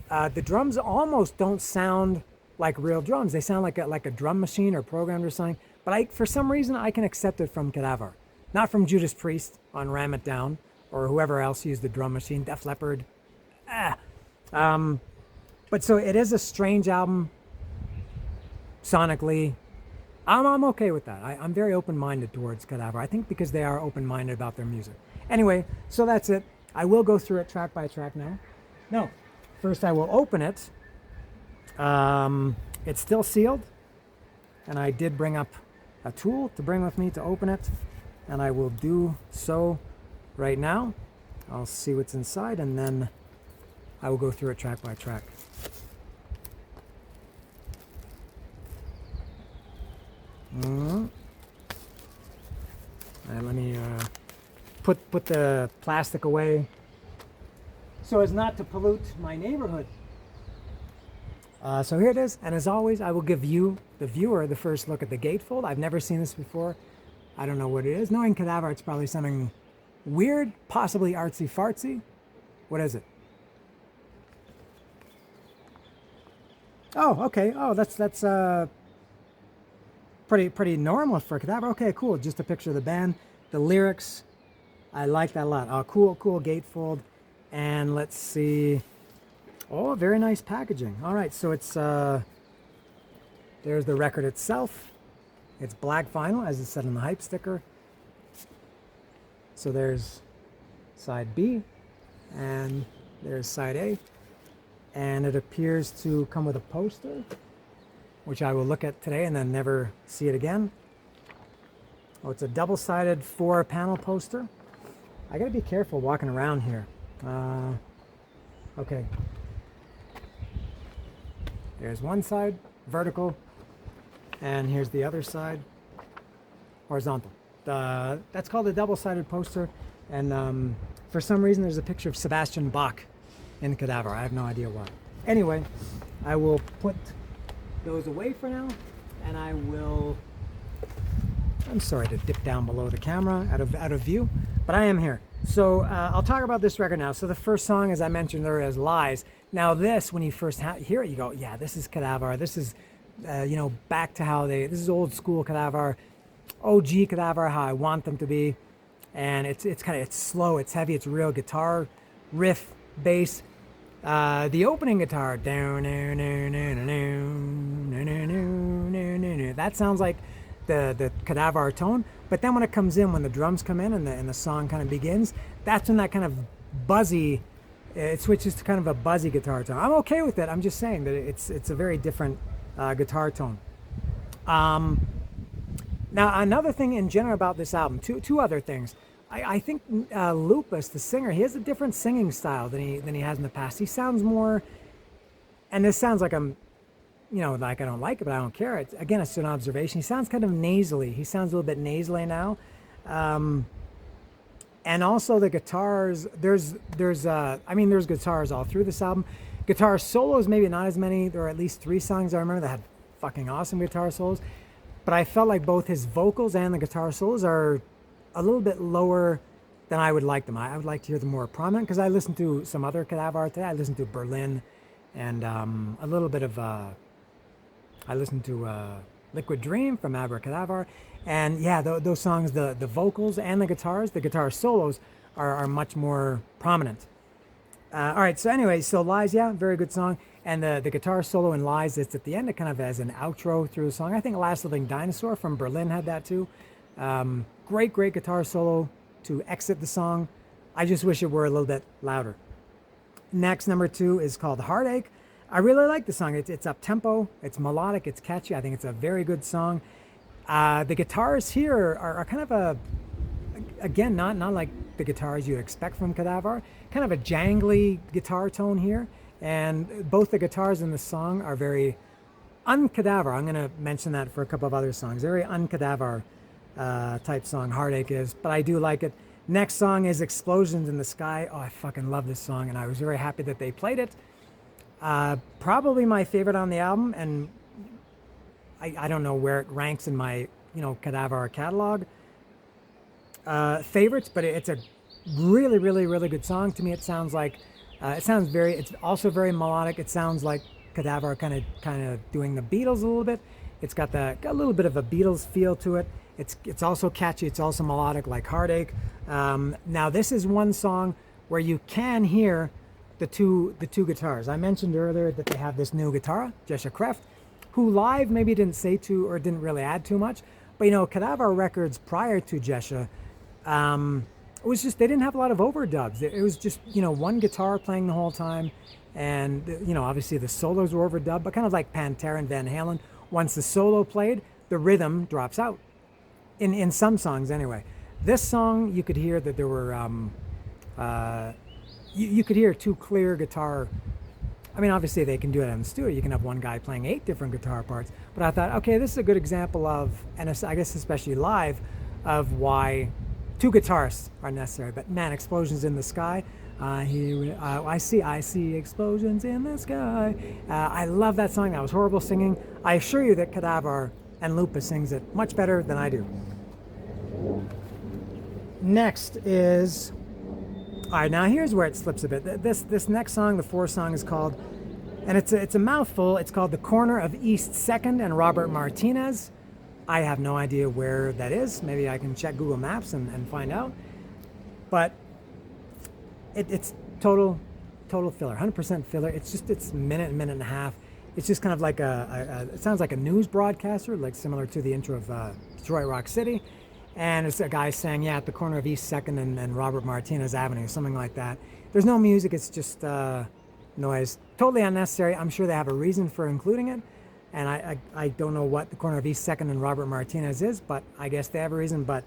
The drums almost don't sound like real drums. They sound like a drum machine or programmed or something. But for some reason, I can accept it from K.A.D.A.V.A.R. Not from Judas Priest on Ram It Down or whoever else used the drum machine, Def Leppard. But so it is a strange album sonically. I'm okay with that. I'm very open-minded towards K.A.D.A.V.A.R. I think because they are open-minded about their music. Anyway, so that's it. I will go through it track by track now. No, first I will open it. It's still sealed, and I did bring up a tool to bring with me to open it, and I will do so right now. I'll see what's inside, and then I will go through it track by track. And let me put the plastic away so as not to pollute my neighborhood. So here it is, and as always, I will give you, the viewer, the first look at the gatefold. I've never seen this before. I don't know what it is. Knowing K.A.D.A.V.A.R, it's probably something weird, possibly artsy-fartsy. What is it? Oh, okay. Oh, that's pretty normal for K.A.D.A.V.A.R. Okay, cool. Just a picture of the band, the lyrics. I like that a lot. Oh, cool gatefold. And let's see. Oh, very nice packaging. All right, so it's there's the record itself. It's black vinyl, as it said on the hype sticker. So there's side B, and there's side A, and it appears to come with a poster, which I will look at today and then never see it again. Oh, it's a double-sided 4-panel poster. I gotta be careful walking around here. Okay. There's one side, vertical, and here's the other side, horizontal. That's called a double-sided poster, and for some reason there's a picture of Sebastian Bach in K.A.D.A.V.A.R. I have no idea why. Anyway, I will put those away for now, and I will, I'm sorry to dip down below the camera out of view, but I am here. So I'll talk about this record now. So the first song, as I mentioned, there is Lies. Now this, when you first hear it, you go, yeah, this is K.A.D.A.V.A.R. This is, back to how this is old school K.A.D.A.V.A.R. OG K.A.D.A.V.A.R. how I want them to be. And it's slow, it's heavy, it's real guitar, riff, bass. The opening guitar, that sounds like the K.A.D.A.V.A.R. tone. But then when it comes in, when the drums come in and the song kind of begins, that's when that kind of buzzy, it switches to kind of a buzzy guitar tone. I'm okay with it. I'm just saying that it's a very different guitar tone. Now, another thing in general about this album, two other things. I think Lupus, the singer, he has a different singing style than he has in the past. He sounds more, and this sounds like I'm, like I don't like it, but I don't care. It's an observation. He sounds kind of nasally. He sounds a little bit nasally now. And also the guitars, there's guitars all through this album. Guitar solos, maybe not as many. There are at least 3 songs I remember that had fucking awesome guitar solos. But I felt like both his vocals and the guitar solos are a little bit lower than I would like them. I would like to hear them more prominent, because I listened to some other K.A.D.A.V.A.R. today. I listened to Berlin and a little bit of, I listened to Liquid Dream from K.A.D.A.V.A.R. And yeah, those songs, the vocals and the guitar solos are much more prominent. All right, so anyway, so Lies, yeah, very good song. And the guitar solo in Lies, it's at the end, it kind of as an outro through the song. I think Last Living Dinosaur from Berlin had that too. Great guitar solo to exit the song. I just wish it were a little bit louder. Next, number 2 is called Heartache. I really like the song. It's up-tempo, it's melodic, it's catchy. I think it's a very good song. The guitars here are kind of again, not like the guitars you'd expect from Kadavar. Kind of a jangly guitar tone here, and both the guitars in the song are very un-K.A.D.A.V.A.R. I'm going to mention that for a couple of other songs. Very un-K.A.D.A.V.A.R. Type song, Heartache is, but I do like it. Next song is Explosions in the Sky. Oh, I fucking love this song, and I was very happy that they played it. Probably my favorite on the album, and I don't know where it ranks in my, K.A.D.A.V.A.R. catalog favorites, but it's a really, really, really good song. To me, it sounds like, it's also very melodic. It sounds like K.A.D.A.V.A.R. kind of doing the Beatles a little bit. It's got a little bit of a Beatles feel to it. It's also catchy. It's also melodic, like Heartache. Now this is one song where you can hear the two guitars. I mentioned earlier that they have this new guitar, Jesha Kreft, who live maybe didn't say too or didn't really add too much. But K.A.D.A.V.A.R. records prior to Jesha, it was just they didn't have a lot of overdubs. It was just one guitar playing the whole time, and obviously the solos were overdubbed, but kind of like Pantera and Van Halen. Once the solo played, the rhythm drops out. In some songs anyway. This song, you could hear that there were, you could hear two clear guitar. I mean, obviously they can do it in the studio. You can have one guy playing 8 different guitar parts. But I thought, okay, this is a good example of, and I guess especially live, of why 2 guitarists are necessary. But man, Explosions in the Sky. I see explosions in the sky. I love that song. That was horrible singing. I assure you that Kadavar and Lupa sings it much better than I do. Next is, all right, now here's where it slips a bit. This next song, the 4th song, is called, and it's a mouthful. It's called "The Corner of East 2nd and Robert Martinez." I have no idea where that is. Maybe I can check Google Maps and find out. But it's total filler, 100% filler. It's minute and a half. It's just kind of like it sounds like a news broadcaster, like similar to the intro of Detroit Rock City. And it's a guy saying, yeah, at the corner of East 2nd and Robert Martinez Avenue, something like that. There's no music, it's just noise. Totally unnecessary. I'm sure they have a reason for including it. And I don't know what the corner of East 2nd and Robert Martinez is, but I guess they have a reason. But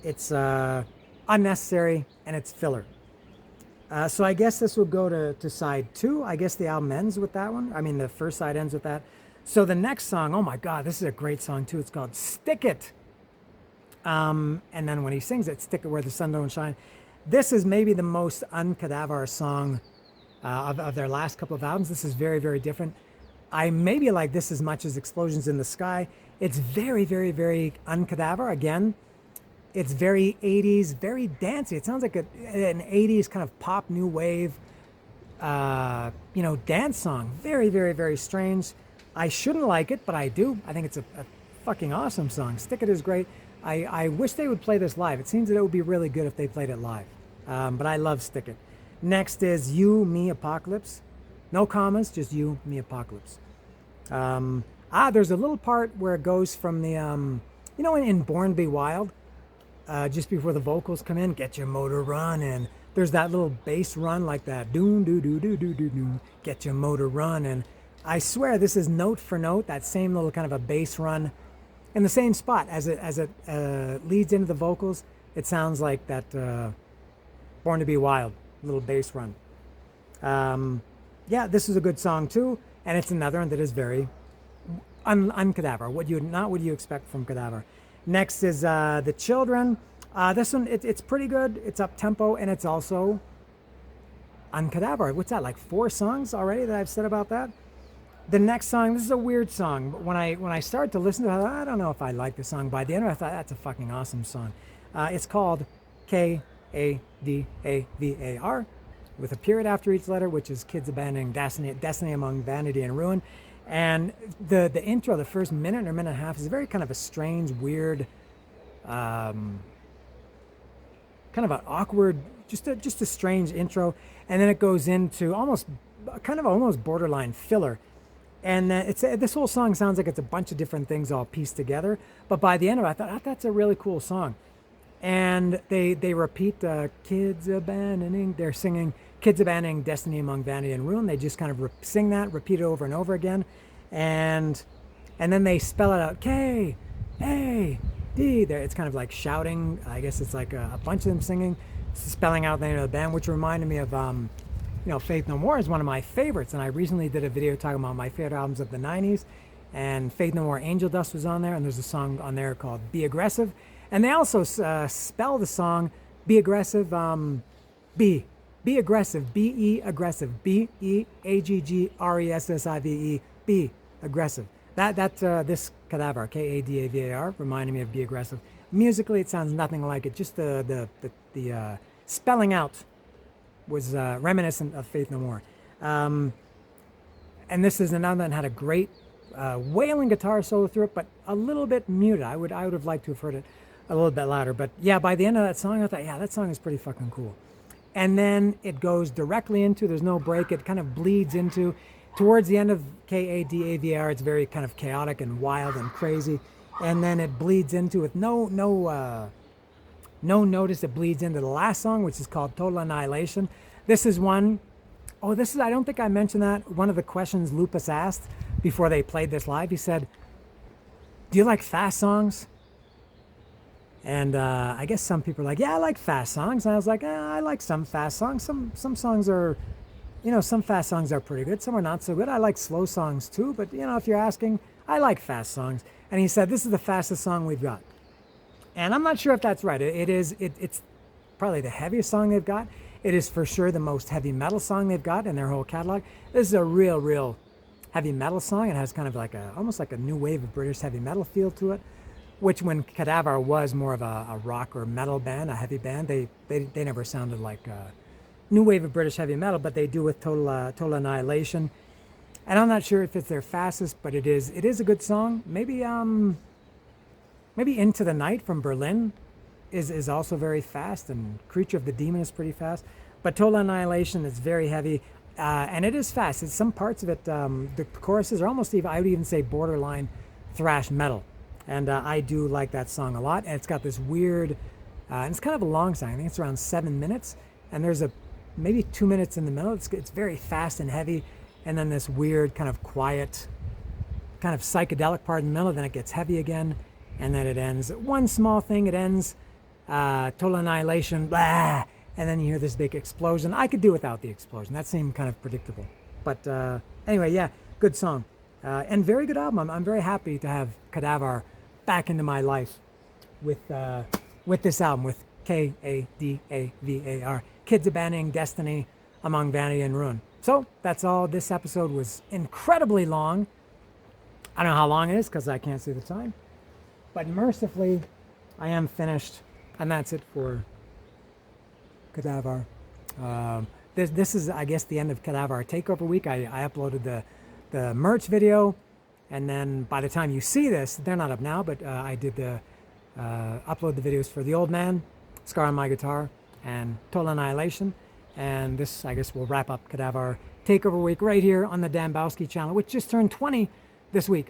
it's unnecessary and it's filler. So I guess this will go to side 2. I guess the album ends with that one. I mean, the first side ends with that. So the next song, oh my God, this is a great song too. It's called Stick It. And then when he sings it, Stick It Where the Sun Don't Shine. This is maybe the most un-K.A.D.A.V.A.R. song of their last couple of albums. This is very, very different. I maybe like this as much as Explosions in the Sky. It's very, very, very un-K.A.D.A.V.A.R. Again, it's very 80s, very dancey. It sounds like an 80s kind of pop new wave, dance song. Very, very, very strange. I shouldn't like it, but I do. I think it's a fucking awesome song. Stick It is great. I wish they would play this live. It seems that it would be really good if they played it live. But I love Stick It. Next is You, Me, Apocalypse. No commas, just You, Me, Apocalypse. There's a little part where it goes from the, in Born to Be Wild, just before the vocals come in, get your motor running. There's that little bass run like that, doom, doo, doo, doo, doo, doo, doo, get your motor running. I swear this is note for note, that same little kind of a bass run in the same spot as it leads into the vocals. It sounds like that Born to Be Wild little bass run. This is a good song too, and it's another one that is very un-K.A.D.A.V.A.R. What would you expect from Kadavar. Next is The Children. This one, it's pretty good. It's up tempo, and it's also un-K.A.D.A.V.A.R. What's that, like 4 songs already that I've said about that? The next song, this is a weird song, but when I started to listen to it, I thought, I don't know if I like the song. By the end of it, I thought, that's a fucking awesome song. It's called K.A.D.A.V.A.R. with a period after each letter, which is kids abandoning destiny among vanity and ruin. And the intro, the first minute or minute and a half, is very kind of a strange, weird, kind of an awkward, just a strange intro. And then it goes into almost borderline filler. And this whole song sounds like it's a bunch of different things all pieced together. But by the end of it, I thought, that's a really cool song. And they repeat kids abandoning. They're singing kids abandoning destiny among vanity and ruin. They just kind of sing that, repeat it over and over again, and then they spell it out, K-A-D. It's kind of like shouting. I guess it's like a bunch of them singing. spelling out the name of the band, which reminded me of, Faith No More is one of my favorites. And I recently did a video talking about my favorite albums of the 90s. And Faith No More Angel Dust was on there. And there's a song on there called Be Aggressive. And they also spell the song Be Aggressive, Be Aggressive, B-E Aggressive, B-E-A-G-G-R-E-S-S-I-V-E, Be Aggressive. This K.A.D.A.V.A.R, K-A.D.A.V.A.R, reminded me of Be Aggressive. Musically, it sounds nothing like it. Just the spelling out was reminiscent of Faith No More. And this is another that had a great wailing guitar solo through it, but a little bit muted. I would have liked to have heard it a little bit louder. But yeah, by the end of that song, I thought, yeah, that song is pretty fucking cool. And then it goes directly into, there's no break, it kind of bleeds into, towards the end of K.A.D.A.V.A.R, it's very kind of chaotic and wild and crazy. And then it bleeds into, with no notice, it bleeds into the last song, which is called Total Annihilation. This is one, I don't think I mentioned that. One of the questions Lupus asked before they played this live, he said, do you like fast songs? And I guess some people are like, yeah, I like fast songs. And I was like, I like some fast songs. Some songs are, some fast songs are pretty good. Some are not so good. I like slow songs too. But, if you're asking, I like fast songs. And he said, this is the fastest song we've got. And I'm not sure if that's right. It's probably the heaviest song they've got. It is for sure the most heavy metal song they've got in their whole catalog. This is a real heavy metal song. It has kind of almost like a new wave of British heavy metal feel to it. Which, when K.A.D.A.V.A.R was more of a rock or metal band, a heavy band, they never sounded like new wave of British heavy metal, but they do with Total Annihilation. And I'm not sure if it's their fastest, but it is a good song. Maybe Into the Night from Berlin is also very fast, and Creature of the Demon is pretty fast. But Total Annihilation is very heavy, and it is fast. It's some parts of it, the choruses are almost I would even say borderline thrash metal. And I do like that song a lot. And it's got this weird, and it's kind of a long song. I think it's around 7 minutes. And there's maybe 2 minutes in the middle. It's very fast and heavy. And then this weird kind of quiet, kind of psychedelic part in the middle. Then it gets heavy again. And then it ends. One small thing, it ends, Total Annihilation, blah. And then you hear this big explosion. I could do without the explosion. That seemed kind of predictable. But anyway, yeah, good song. And very good album. I'm very happy to have K.A.D.A.V.A.R back into my life with this album, with K.A.D.A.V.A.R, Kids Abandoning Destiny Among Vanity and Ruin. So that's all. This episode was incredibly long. I don't know how long it is because I can't see the time. But mercifully, I am finished. And that's it for K.A.D.A.V.A.R. This is, I guess, the end of K.A.D.A.V.A.R Takeover Week. I uploaded the merch video. And then by the time you see this, they're not up now, but I did upload the videos for The Old Man, Scar on My Guitar, and Total Annihilation. And this, I guess, will wrap up K.A.D.A.V.A.R Takeover Week right here on the Dambowski channel, which just turned 20 this week.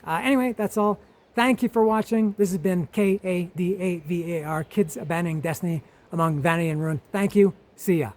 Anyway, that's all. Thank you for watching. This has been K.A.D.A.V.A.R, Kids Abandoning Destiny Among Vanity and Ruin. Thank you. See ya.